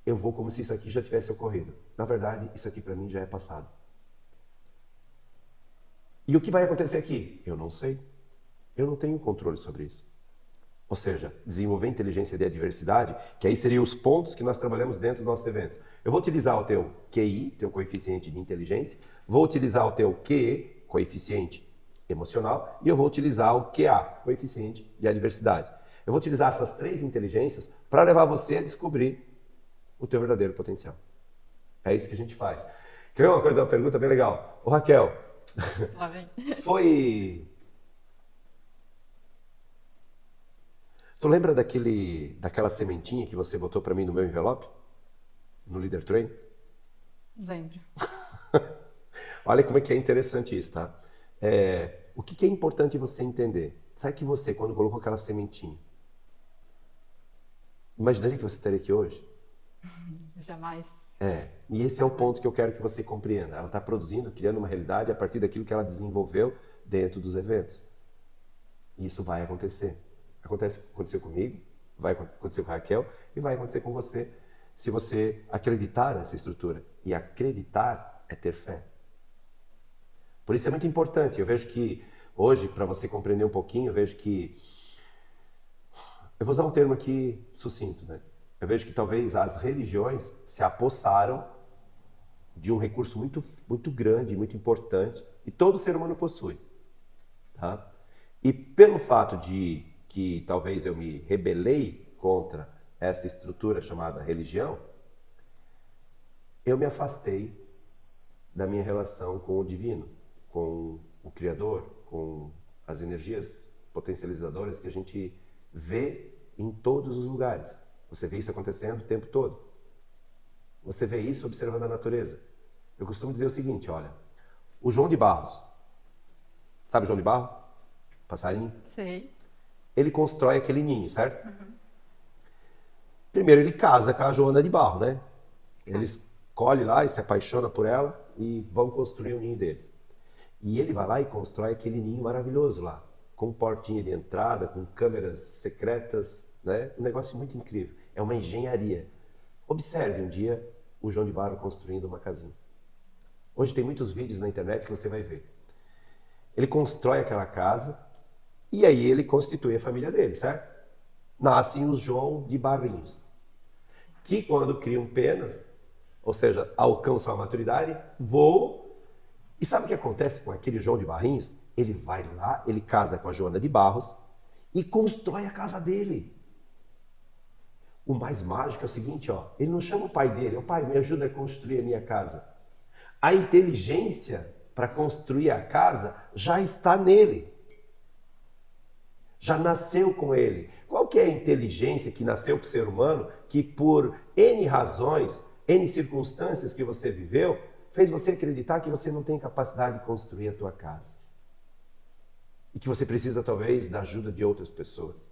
eu vou como se isso aqui já tivesse ocorrido. Na verdade, isso aqui para mim já é passado. E o que vai acontecer aqui? Eu não sei. Eu não tenho controle sobre isso. Ou seja, desenvolver inteligência de adversidade, que aí seriam os pontos que nós trabalhamos dentro dos nossos eventos. Eu vou utilizar o teu QI, teu coeficiente de inteligência, vou utilizar o teu QE, coeficiente emocional, e eu vou utilizar o QA, coeficiente de adversidade. Eu vou utilizar essas três inteligências para levar você a descobrir o teu verdadeiro potencial. É isso que a gente faz. Quer ver uma pergunta bem legal? Ô Raquel, Lá vem. Tu lembra daquela sementinha que você botou para mim no meu envelope? No Leader Train? Lembro. Olha como é que é interessante isso, tá? O que é importante você entender? Sabe que você, quando colocou aquela sementinha, imaginaria que você estaria aqui hoje? Jamais. E esse é o ponto que eu quero que você compreenda. Ela está produzindo, criando uma realidade a partir daquilo que ela desenvolveu dentro dos eventos. E isso vai acontecer. Aconteceu comigo, vai acontecer com a Raquel e vai acontecer com você se você acreditar nessa estrutura. E acreditar é ter fé. Por isso é muito importante. Eu vejo que hoje, para você compreender um pouquinho, eu vejo que... Eu vou usar um termo aqui sucinto, né? Eu vejo que talvez as religiões se apossaram de um recurso muito, muito grande, muito importante, que todo ser humano possui. Tá? E pelo fato de que talvez eu me rebelei contra essa estrutura chamada religião, eu me afastei da minha relação com o divino, com o Criador, com as energias potencializadoras que a gente vê em todos os lugares. Você vê isso acontecendo o tempo todo. Você vê isso observando a natureza. Eu costumo dizer o seguinte, olha, o João de Barros, sabe o João de Barro? Passarinho? Sei. Ele constrói aquele ninho, certo? Primeiro ele casa com a Joana de Barro, né? Ele escolhe lá e se apaixona por ela e vão construir o ninho deles. E ele vai lá e constrói aquele ninho maravilhoso lá, com portinha de entrada, com câmeras secretas, né? Um negócio muito incrível. É uma engenharia. Observe um dia o João de Barro construindo uma casinha. Hoje tem muitos vídeos na internet que você vai ver. Ele constrói aquela casa e aí ele constitui a família dele, certo? Nascem os João de Barrinhos, que quando criam penas, ou seja, alcançam a maturidade, voam. E sabe o que acontece com aquele João de Barrinhos? Ele vai lá, ele casa com a Joana de Barros e constrói a casa dele. O mais mágico é o seguinte, ó, ele não chama o pai dele, o pai, me ajuda a construir a minha casa. A inteligência para construir a casa já está nele. Já nasceu com ele. Qual que é a inteligência que nasceu para o ser humano que por N razões, N circunstâncias que você viveu, fez você acreditar que você não tem capacidade de construir a tua casa? E que você precisa talvez da ajuda de outras pessoas.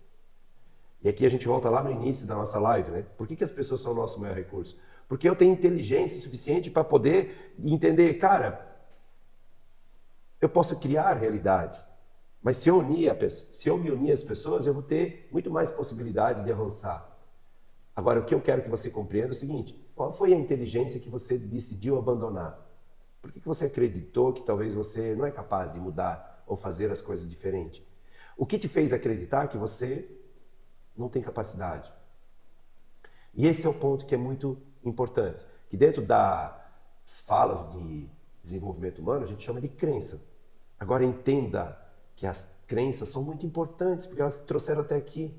E aqui a gente volta lá no início da nossa live, né? Por que as pessoas são o nosso maior recurso? Porque eu tenho inteligência suficiente para poder entender, cara, eu posso criar realidades, mas se eu me unir às pessoas, eu vou ter muito mais possibilidades de avançar. Agora, o que eu quero que você compreenda é o seguinte, qual foi a inteligência que você decidiu abandonar? Por que você acreditou que talvez você não é capaz de mudar ou fazer as coisas diferente? O que te fez acreditar que você não tem capacidade? E esse é o ponto que é muito importante, que dentro das falas de desenvolvimento humano a gente chama de crença. Agora entenda que as crenças são muito importantes, porque elas te trouxeram até aqui.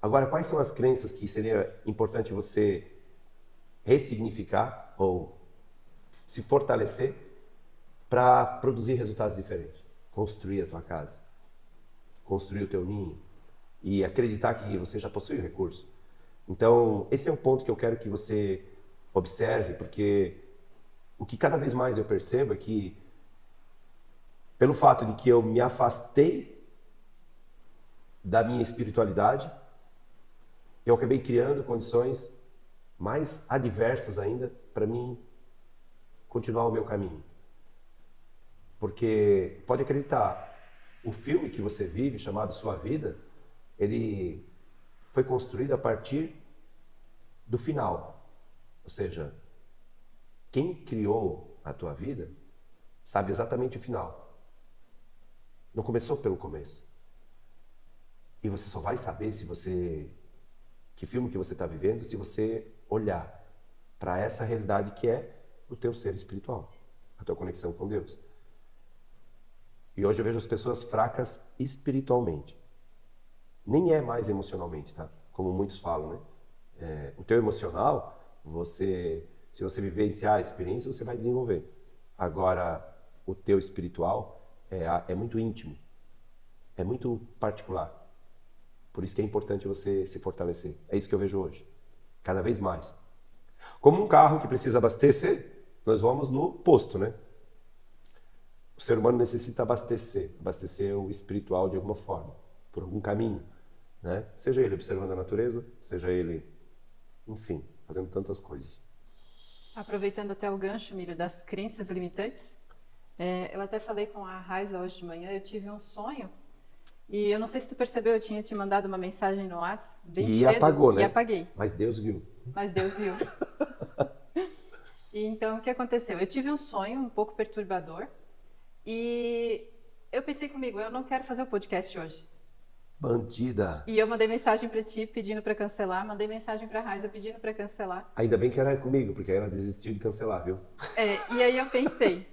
Agora, quais são as crenças que seria importante você ressignificar ou se fortalecer para produzir resultados diferentes? Construir a tua casa, construir o teu ninho e acreditar que você já possui o recurso. Então, esse é o ponto que eu quero que você observe, porque o que cada vez mais eu percebo é que, pelo fato de que eu me afastei da minha espiritualidade, eu acabei criando condições mais adversas ainda para mim continuar o meu caminho. Porque, pode acreditar, o filme que você vive, chamado Sua Vida, ele foi construído a partir do final. Ou seja, quem criou a tua vida sabe exatamente o final. Não começou pelo começo. E você só vai saber que filme que você está vivendo se você olhar para essa realidade que é o teu ser espiritual, a tua conexão com Deus. E hoje eu vejo as pessoas fracas espiritualmente. Nem é mais emocionalmente, tá? Como muitos falam, né? O teu emocional, se você vivenciar a experiência, você vai desenvolver. Agora, o teu espiritual é muito íntimo, é muito particular. Por isso que é importante você se fortalecer. É isso que eu vejo hoje, cada vez mais. Como um carro que precisa abastecer, nós vamos no posto, né? O ser humano necessita abastecer o espiritual de alguma forma, por algum caminho, né? Seja ele observando a natureza, seja ele, enfim, fazendo tantas coisas. Aproveitando até o gancho, Miro, das crenças limitantes, eu até falei com a Raiza hoje de manhã, eu tive um sonho, e eu não sei se tu percebeu, eu tinha te mandado uma mensagem no WhatsApp bem E cedo, apagou, né? e apaguei. Mas Deus viu. Mas Deus viu. E então, o que aconteceu? Eu tive um sonho um pouco perturbador, e eu pensei comigo, eu não quero fazer o podcast hoje. Bandida. E eu mandei mensagem para ti pedindo para cancelar, mandei mensagem para a Raiza pedindo para cancelar. Ainda bem que era comigo, porque aí ela desistiu de cancelar, viu? E aí eu pensei,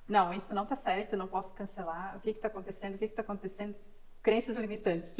não, isso não tá certo, eu não posso cancelar. O que está acontecendo? O que está acontecendo? Crenças limitantes.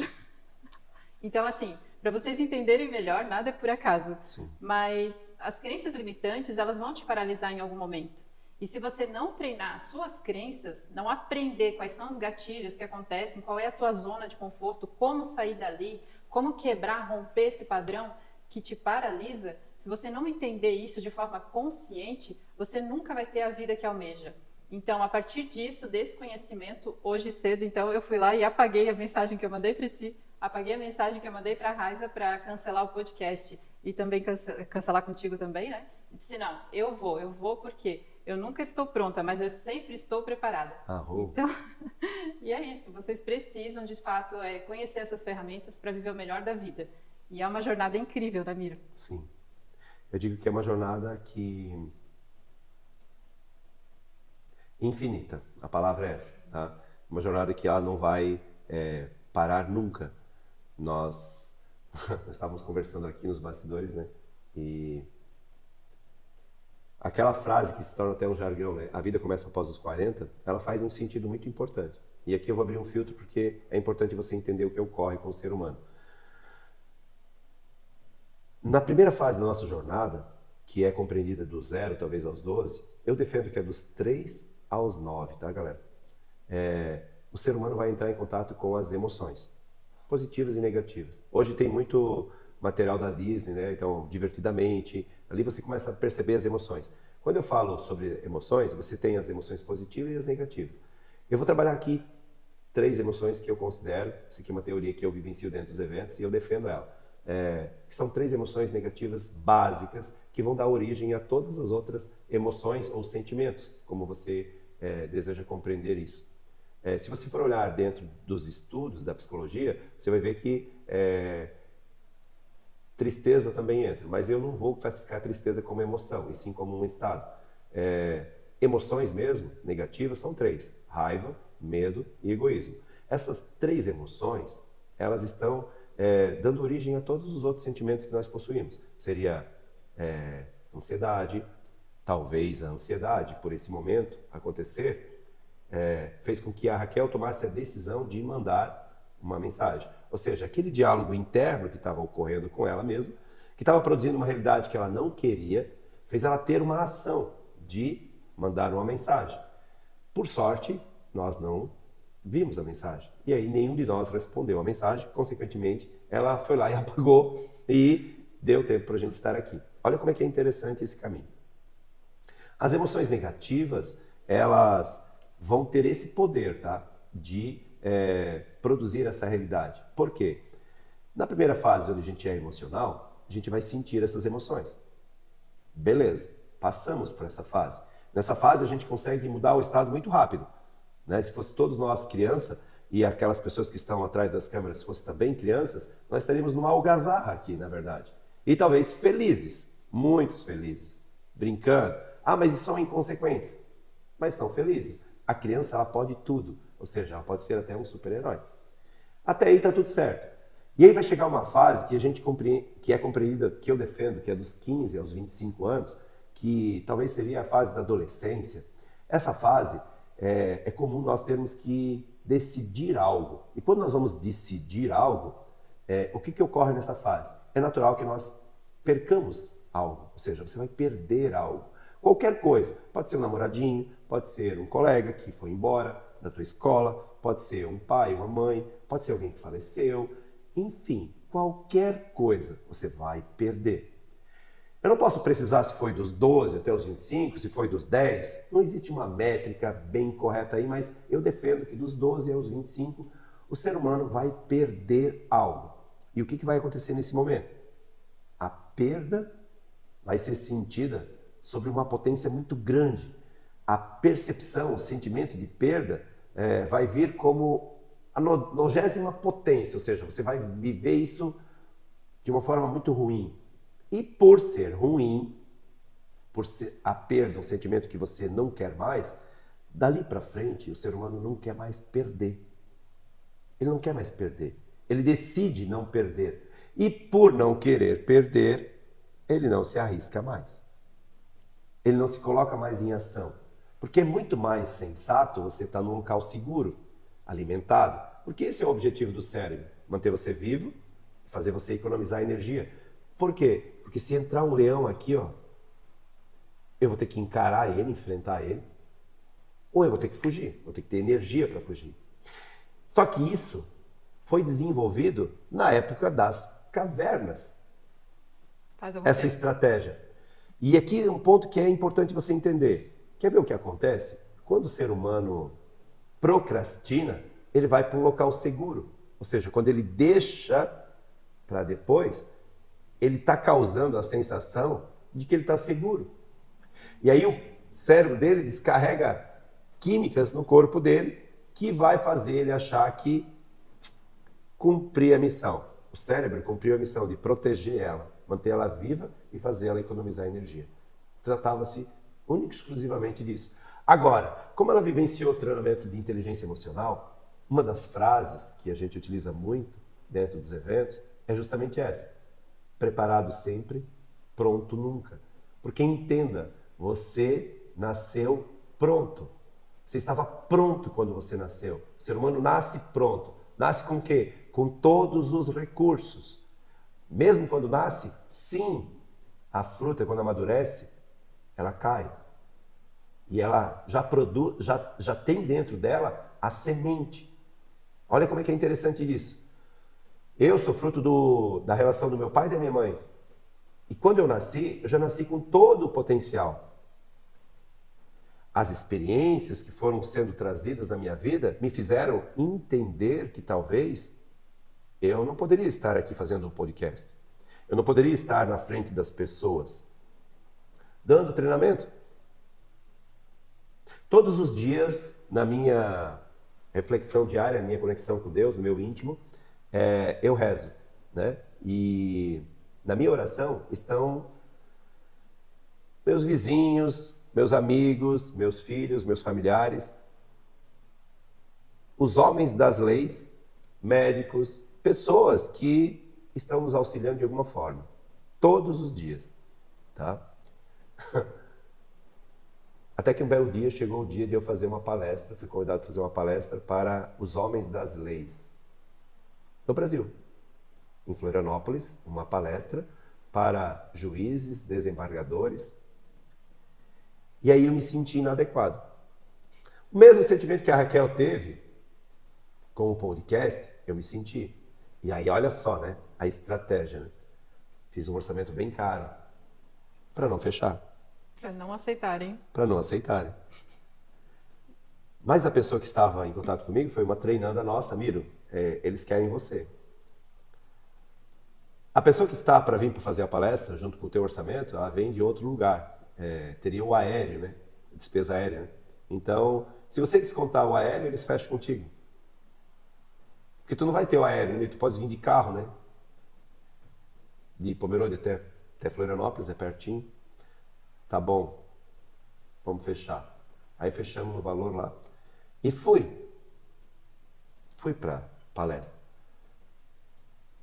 Então, assim, para vocês entenderem melhor, nada é por acaso. Sim. Mas as crenças limitantes, elas vão te paralisar em algum momento. E se você não treinar as suas crenças, não aprender quais são os gatilhos que acontecem, qual é a tua zona de conforto, como sair dali, como quebrar, romper esse padrão que te paralisa, se você não entender isso de forma consciente, você nunca vai ter a vida que almeja. Então, a partir disso, desse conhecimento, hoje cedo, então, eu fui lá e apaguei a mensagem que eu mandei para ti, apaguei a mensagem que eu mandei para a Raiza para cancelar o podcast e também cancelar contigo também, né? E disse, não, eu vou porque eu nunca estou pronta, mas eu sempre estou preparada. Então, e é isso, vocês precisam, de fato, conhecer essas ferramentas para viver o melhor da vida. E é uma jornada incrível, né, Miro? Sim. Eu digo que é uma jornada que... infinita, a palavra é essa, tá? Uma jornada que ela não vai parar nunca. Nós estávamos conversando aqui nos bastidores, né? E aquela frase que se torna até um jargão, né? A vida começa após os 40, ela faz um sentido muito importante. E aqui eu vou abrir um filtro porque é importante você entender o que ocorre com o ser humano. Na primeira fase da nossa jornada, que é compreendida do 0 talvez aos 12, eu defendo que é dos 3 aos 9, tá, galera? O ser humano vai entrar em contato com as emoções, positivas e negativas. Hoje tem muito material da Disney, né? Então, Divertidamente, ali você começa a perceber as emoções. Quando eu falo sobre emoções, você tem as emoções positivas e as negativas. Eu vou trabalhar aqui 3 emoções que eu considero, essa aqui é uma teoria que eu vivencio dentro dos eventos e eu defendo ela. Que são 3 emoções negativas básicas que vão dar origem a todas as outras emoções ou sentimentos, como você deseja compreender isso. Se você for olhar dentro dos estudos da psicologia, você vai ver que tristeza também entra, mas eu não vou classificar a tristeza como emoção, e sim como um estado. Emoções mesmo, negativas, são 3: raiva, medo e egoísmo. Essas 3 emoções, elas estão dando origem a todos os outros sentimentos que nós possuímos. Seria ansiedade, talvez a ansiedade por esse momento acontecer, fez com que a Raquel tomasse a decisão de mandar uma mensagem. Ou seja, aquele diálogo interno que estava ocorrendo com ela mesma, que estava produzindo uma realidade que ela não queria, fez ela ter uma ação de mandar uma mensagem. Por sorte, nós não vimos a mensagem. E aí nenhum de nós respondeu a mensagem, consequentemente, ela foi lá e apagou e deu tempo para a gente estar aqui. Olha como é que é interessante esse caminho. As emoções negativas, elas vão ter esse poder, tá? De produzir essa realidade. Por quê? Na primeira fase, onde a gente é emocional, a gente vai sentir essas emoções. Beleza, passamos por essa fase. Nessa fase, a gente consegue mudar o estado muito rápido, né? Se fosse todos nós criança e aquelas pessoas que estão atrás das câmeras fossem também crianças, nós estaríamos numa algazarra aqui, na verdade. E talvez felizes, muitos felizes, brincando. Ah, mas são inconsequentes. Mas são felizes. A criança, ela pode tudo, ou seja, ela pode ser até um super-herói. Até aí está tudo certo. E aí vai chegar uma fase que a gente que é compreendida, que eu defendo, que é dos 15 aos 25 anos, que talvez seria a fase da adolescência. Essa fase é comum nós termos que decidir algo. E quando nós vamos decidir algo, o que ocorre nessa fase? É natural que nós percamos algo, ou seja, você vai perder algo. Qualquer coisa, pode ser um namoradinho, pode ser um colega que foi embora da tua escola, pode ser um pai, uma mãe, pode ser alguém que faleceu, enfim, qualquer coisa você vai perder. Eu não posso precisar se foi dos 12 até os 25, se foi dos 10, não existe uma métrica bem correta aí, mas eu defendo que dos 12 aos 25 o ser humano vai perder algo. E o que vai acontecer nesse momento? A perda vai ser sentida sobre uma potência muito grande. A percepção, o sentimento de perda vai vir como a 90ª potência, ou seja, você vai viver isso de uma forma muito ruim. E por ser ruim, por ser a perda, um sentimento que você não quer mais, dali para frente o ser humano não quer mais perder. Ele não quer mais perder. Ele decide não perder. E por não querer perder, ele não se arrisca mais. Ele não se coloca mais em ação. Porque é muito mais sensato você estar num local seguro, alimentado. Porque esse é o objetivo do cérebro. Manter você vivo, fazer você economizar energia. Por quê? Porque se entrar um leão aqui, ó, eu vou ter que encarar ele, enfrentar ele, ou eu vou ter que fugir, vou ter que ter energia para fugir. Só que isso foi desenvolvido na época das cavernas, essa estratégia. E aqui é um ponto que é importante você entender. Quer ver o que acontece? Quando o ser humano procrastina, ele vai para um local seguro. Ou seja, quando ele deixa para depois, ele está causando a sensação de que ele está seguro. E aí o cérebro dele descarrega químicas no corpo dele que vai fazer ele achar que cumprir a missão. O cérebro cumpriu a missão de proteger ela, manter ela viva e fazer ela economizar energia. Tratava-se única e exclusivamente disso. Agora, como ela vivenciou treinamentos de inteligência emocional, uma das frases que a gente utiliza muito dentro dos eventos é justamente essa: preparado sempre, pronto nunca. Porque entenda, você nasceu pronto. Você estava pronto quando você nasceu. O ser humano nasce pronto. Nasce com o quê? Com todos os recursos. Mesmo quando nasce, sim, a fruta, quando amadurece, ela cai. E ela já produz, já tem dentro dela a semente. Olha como é que é interessante isso. Eu sou fruto da relação do meu pai e da minha mãe. E quando eu nasci, eu já nasci com todo o potencial. As experiências que foram sendo trazidas na minha vida me fizeram entender que talvez eu não poderia estar aqui fazendo um podcast. Eu não poderia estar na frente das pessoas dando treinamento. Todos os dias, na minha reflexão diária, na minha conexão com Deus, no meu íntimo, eu rezo, né? E na minha oração estão meus vizinhos, meus amigos, meus filhos, meus familiares, os homens das leis, médicos, pessoas que estão nos auxiliando de alguma forma, todos os dias, tá? Até que um belo dia chegou o dia de eu fazer uma palestra, fui convidado para fazer uma palestra para os homens das leis no Brasil, em Florianópolis, uma palestra para juízes, desembargadores. E aí eu me senti inadequado. O mesmo sentimento que a Raquel teve com o podcast, eu me senti. E aí olha só, né? A estratégia, né? Fiz um orçamento bem caro para não fechar. Para não aceitarem. Para não aceitarem. Mas a pessoa que estava em contato comigo foi uma treinanda nossa, Miro, eles querem você. A pessoa que está para vir para fazer a palestra, junto com o teu orçamento, ela vem de outro lugar. Teria o aéreo, né? Despesa aérea. Né? Então, se você descontar o aéreo, eles fecham contigo. Porque tu não vai ter o aéreo, né? Tu pode vir de carro, né? De Pomerode até Florianópolis, é pertinho. Tá bom, vamos fechar. Aí fechamos o valor lá. E fui para palestra.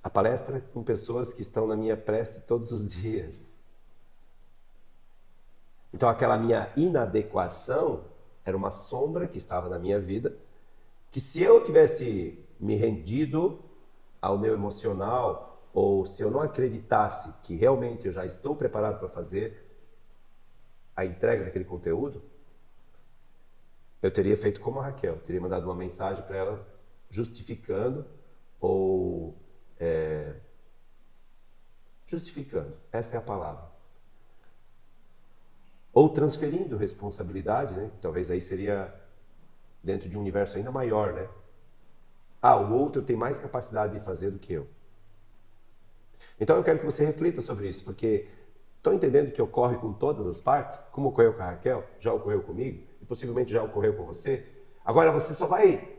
A palestra é com pessoas que estão na minha prece todos os dias. Então aquela minha inadequação era uma sombra que estava na minha vida, que se eu tivesse me rendido ao meu emocional, ou se eu não acreditasse que realmente eu já estou preparado para fazer a entrega daquele conteúdo, eu teria feito como a Raquel, teria mandado uma mensagem para ela justificando ou justificando, essa é a palavra. Ou transferindo responsabilidade, né? Talvez aí seria dentro de um universo ainda maior, né? O outro tem mais capacidade de fazer do que eu. Então eu quero que você reflita sobre isso, porque estão entendendo que ocorre com todas as partes? Como ocorreu com a Raquel, já ocorreu comigo, e possivelmente já ocorreu com você. Agora você só vai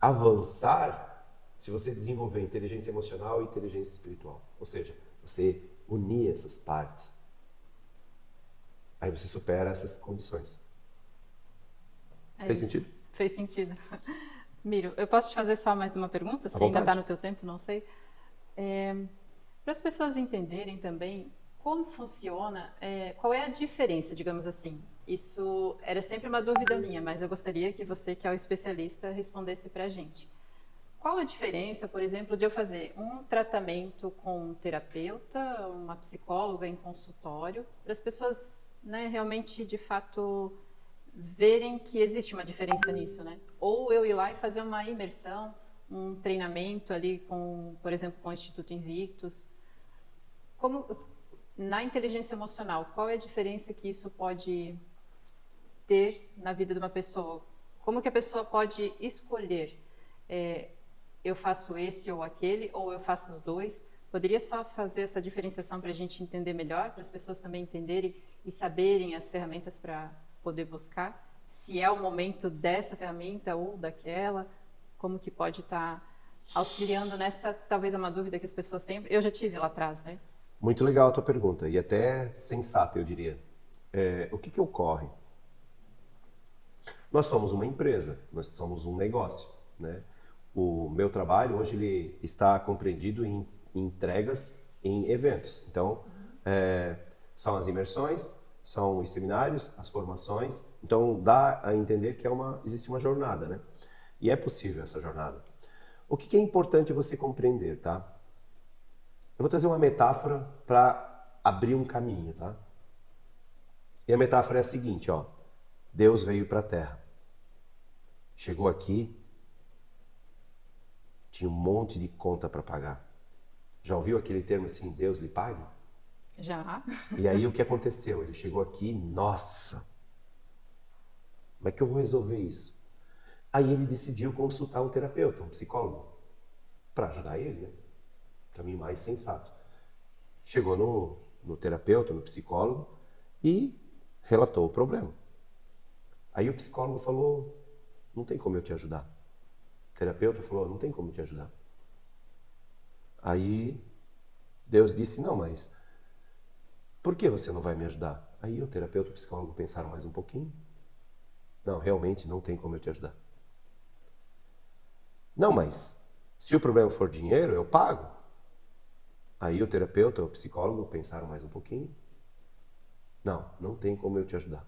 avançar se você desenvolver inteligência emocional e inteligência espiritual. Ou seja, você unir essas partes. Aí você supera essas condições. Fez sentido? Fez sentido. Miro, eu posso te fazer só mais uma pergunta? Se ainda está no teu tempo, não sei. Para as pessoas entenderem também como funciona, qual é a diferença, digamos assim. Isso era sempre uma dúvida minha, mas eu gostaria que você, que é o especialista, respondesse para a gente. Qual a diferença, por exemplo, de eu fazer um tratamento com um terapeuta, uma psicóloga em consultório, para as pessoas né, realmente, de fato, verem que existe uma diferença nisso, né? Ou eu ir lá e fazer uma imersão, um treinamento ali com, por exemplo, com o Instituto Invictus. Como na inteligência emocional, qual é a diferença que isso pode ter na vida de uma pessoa? Como que a pessoa pode escolher? Eu faço esse ou aquele, ou eu faço os dois? Poderia só fazer essa diferenciação para a gente entender melhor, para as pessoas também entenderem e saberem as ferramentas para poder buscar? Se é o momento dessa ferramenta ou daquela, como que pode estar auxiliando nessa, talvez é uma dúvida que as pessoas têm. Eu já tive lá atrás, né? Muito legal a tua pergunta, e até sensata, eu diria. O que ocorre? Nós somos uma empresa, nós somos um negócio, né? O meu trabalho hoje ele está compreendido em entregas em eventos. Então, são as imersões, são os seminários, as formações. Então, dá a entender que existe uma jornada, né? E é possível essa jornada. O que é importante você compreender, tá? Eu vou trazer uma metáfora para abrir um caminho, tá? E a metáfora é a seguinte, ó. Deus veio para a Terra. Chegou aqui, tinha um monte de conta para pagar. Já ouviu aquele termo assim, Deus lhe pague? Já. E aí o que aconteceu? Ele chegou aqui, nossa, como é que eu vou resolver isso? Aí ele decidiu consultar um terapeuta, um psicólogo, para ajudar ele, né? Caminho mais sensato. Chegou no terapeuta, no psicólogo, e relatou o problema. Aí o psicólogo falou, não tem como eu te ajudar. O terapeuta falou, não tem como te ajudar. Aí Deus disse, não, mas por que você não vai me ajudar? Aí o terapeuta e o psicólogo pensaram mais um pouquinho. Não, realmente não tem como eu te ajudar. Não, mas se o problema for dinheiro, eu pago. Aí o terapeuta e o psicólogo pensaram mais um pouquinho. Não, não tem como eu te ajudar.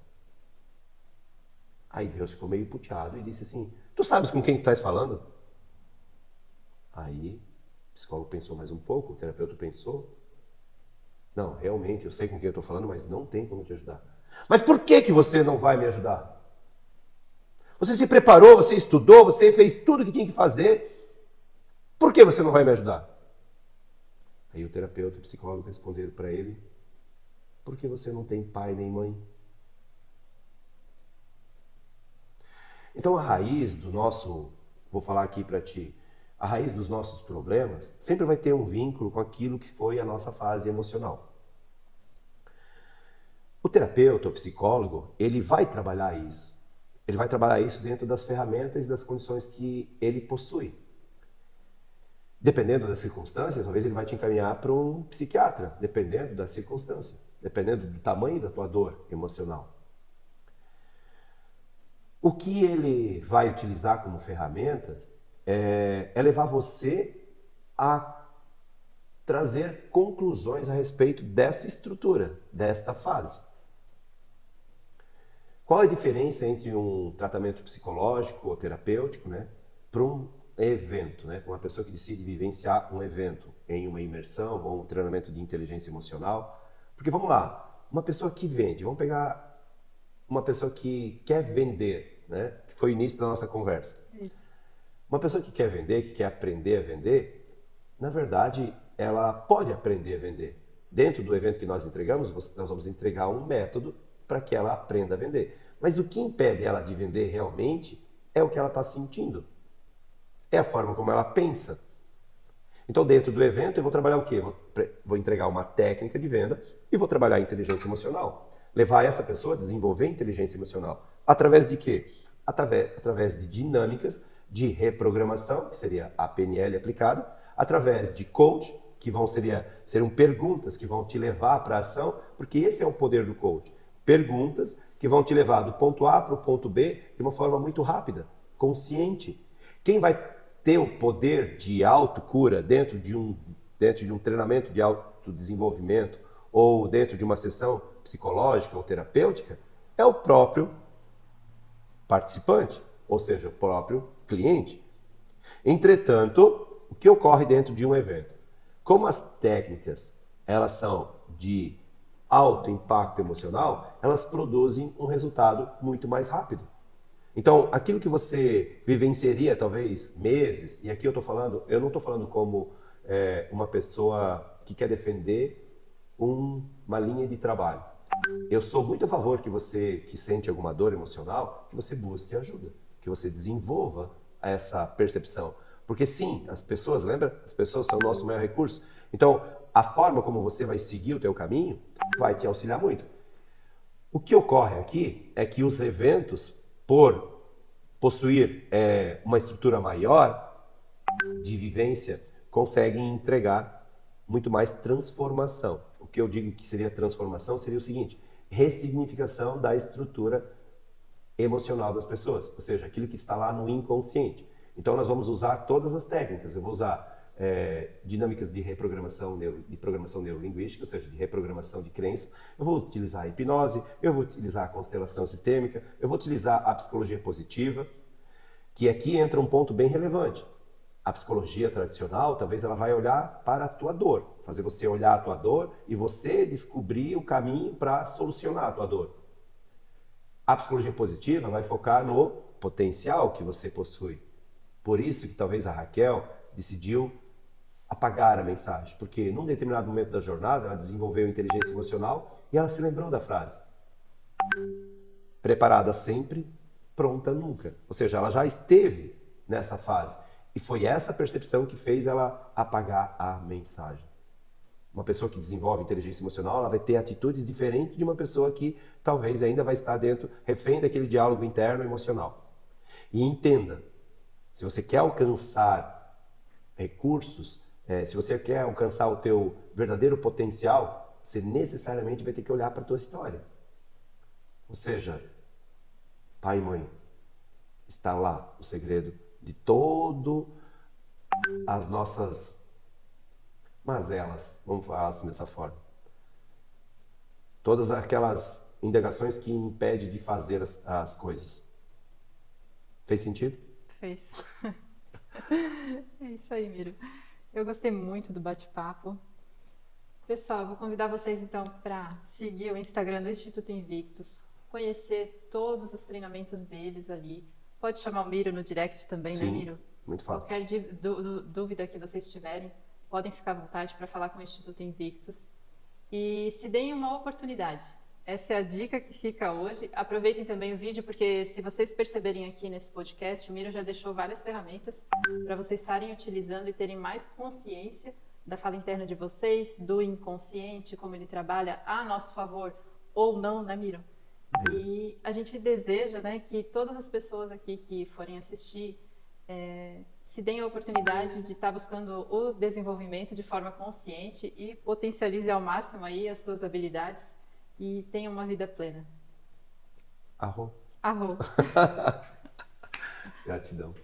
Aí Deus ficou meio puteado e disse assim, tu sabes com quem tu estás falando? Aí o psicólogo pensou mais um pouco, o terapeuta pensou. Não, realmente, eu sei com quem eu estou falando, mas não tem como te ajudar. Mas por que você não vai me ajudar? Você se preparou, você estudou, você fez tudo o que tinha que fazer. Por que você não vai me ajudar? Aí o terapeuta e o psicólogo responderam para ele, porque você não tem pai nem mãe. Então a raiz do nosso, vou falar aqui para ti, a raiz dos nossos problemas sempre vai ter um vínculo com aquilo que foi a nossa fase emocional. O terapeuta, o psicólogo, ele vai trabalhar isso. Ele vai trabalhar isso dentro das ferramentas e das condições que ele possui. Dependendo das circunstâncias, talvez ele vai te encaminhar para um psiquiatra, dependendo da circunstância, dependendo do tamanho da tua dor emocional. O que ele vai utilizar como ferramenta é levar você a trazer conclusões a respeito dessa estrutura, desta fase. Qual é a diferença entre um tratamento psicológico ou terapêutico, né, para um evento, né, para uma pessoa que decide vivenciar um evento em uma imersão ou um treinamento de inteligência emocional? Porque vamos lá, uma pessoa que vende, vamos pegar uma pessoa que quer vender, né, que foi o início da nossa conversa. Isso. Uma pessoa que quer vender, que quer aprender a vender, na verdade, ela pode aprender a vender. Dentro do evento que nós entregamos, nós vamos entregar um método para que ela aprenda a vender. Mas o que impede ela de vender realmente é o que ela está sentindo. É a forma como ela pensa. Então, dentro do evento, eu vou trabalhar o quê? Vou entregar uma técnica de venda e vou trabalhar a inteligência emocional. Levar essa pessoa a desenvolver inteligência emocional. Através de quê? Através de dinâmicas de reprogramação, que seria a PNL aplicada, através de coach, que serão perguntas que vão te levar para a ação, porque esse é o poder do coach. Perguntas que vão te levar do ponto A para o ponto B de uma forma muito rápida, consciente. Quem vai ter o poder de autocura dentro de um treinamento de autodesenvolvimento ou dentro de uma sessão psicológica ou terapêutica é o próprio participante, ou seja, o próprio cliente. Entretanto, o que ocorre dentro de um evento? Como as técnicas elas são de alto impacto emocional, elas produzem um resultado muito mais rápido. Então, aquilo que você vivenciaria talvez meses, e aqui eu não estou falando como uma pessoa que quer defender uma linha de trabalho. Eu sou muito a favor que você que sente alguma dor emocional, que você busque ajuda, que você desenvolva essa percepção. Porque sim, as pessoas, lembra? As pessoas são o nosso maior recurso. Então, a forma como você vai seguir o teu caminho vai te auxiliar muito. O que ocorre aqui é que os eventos, por possuir uma estrutura maior de vivência, conseguem entregar muito mais transformação. O que eu digo que seria transformação seria o seguinte: ressignificação da estrutura emocional das pessoas, ou seja, aquilo que está lá no inconsciente. Então nós vamos usar todas as técnicas. Eu vou usar dinâmicas de reprogramação, de programação neurolinguística, ou seja, de reprogramação de crença. Eu vou utilizar a hipnose, eu vou utilizar a constelação sistêmica, eu vou utilizar a psicologia positiva, que aqui entra um ponto bem relevante. A psicologia tradicional, talvez ela vai olhar para a tua dor, fazer você olhar a tua dor e você descobrir o caminho para solucionar a tua dor. A psicologia positiva vai focar no potencial que você possui. Por isso que talvez a Raquel decidiu apagar a mensagem, porque num determinado momento da jornada ela desenvolveu inteligência emocional e ela se lembrou da frase: preparada sempre, pronta nunca. Ou seja, ela já esteve nessa fase. E foi essa percepção que fez ela apagar a mensagem. Uma pessoa que desenvolve inteligência emocional, ela vai ter atitudes diferentes de uma pessoa que talvez ainda vai estar dentro, refém daquele diálogo interno emocional. E entenda, se você quer alcançar recursos, se você quer alcançar o teu verdadeiro potencial, você necessariamente vai ter que olhar para a tua história. Ou seja, pai e mãe, está lá o segredo de todo as nossas mazelas, vamos falar assim dessa forma. Todas aquelas indagações que impedem de fazer as coisas. Fez sentido? Fez. É isso aí, Miro. Eu gostei muito do bate-papo. Pessoal, vou convidar vocês então para seguir o Instagram do Instituto Invictus, conhecer todos os treinamentos deles ali. Pode chamar o Miro no direct também, Sim, né, Miro? muito fácil. Qualquer dúvida que vocês tiverem, podem ficar à vontade para falar com o Instituto Invictus. E se deem uma oportunidade. Essa é a dica que fica hoje. Aproveitem também o vídeo, porque se vocês perceberem aqui nesse podcast, o Miro já deixou várias ferramentas para vocês estarem utilizando e terem mais consciência da fala interna de vocês, do inconsciente, como ele trabalha a nosso favor ou não, né, Miro? Isso. E a gente deseja, né, que todas as pessoas aqui que forem assistir se deem a oportunidade de estar buscando o desenvolvimento de forma consciente e potencialize ao máximo aí as suas habilidades e tenham uma vida plena. Arro. Arro. Gratidão.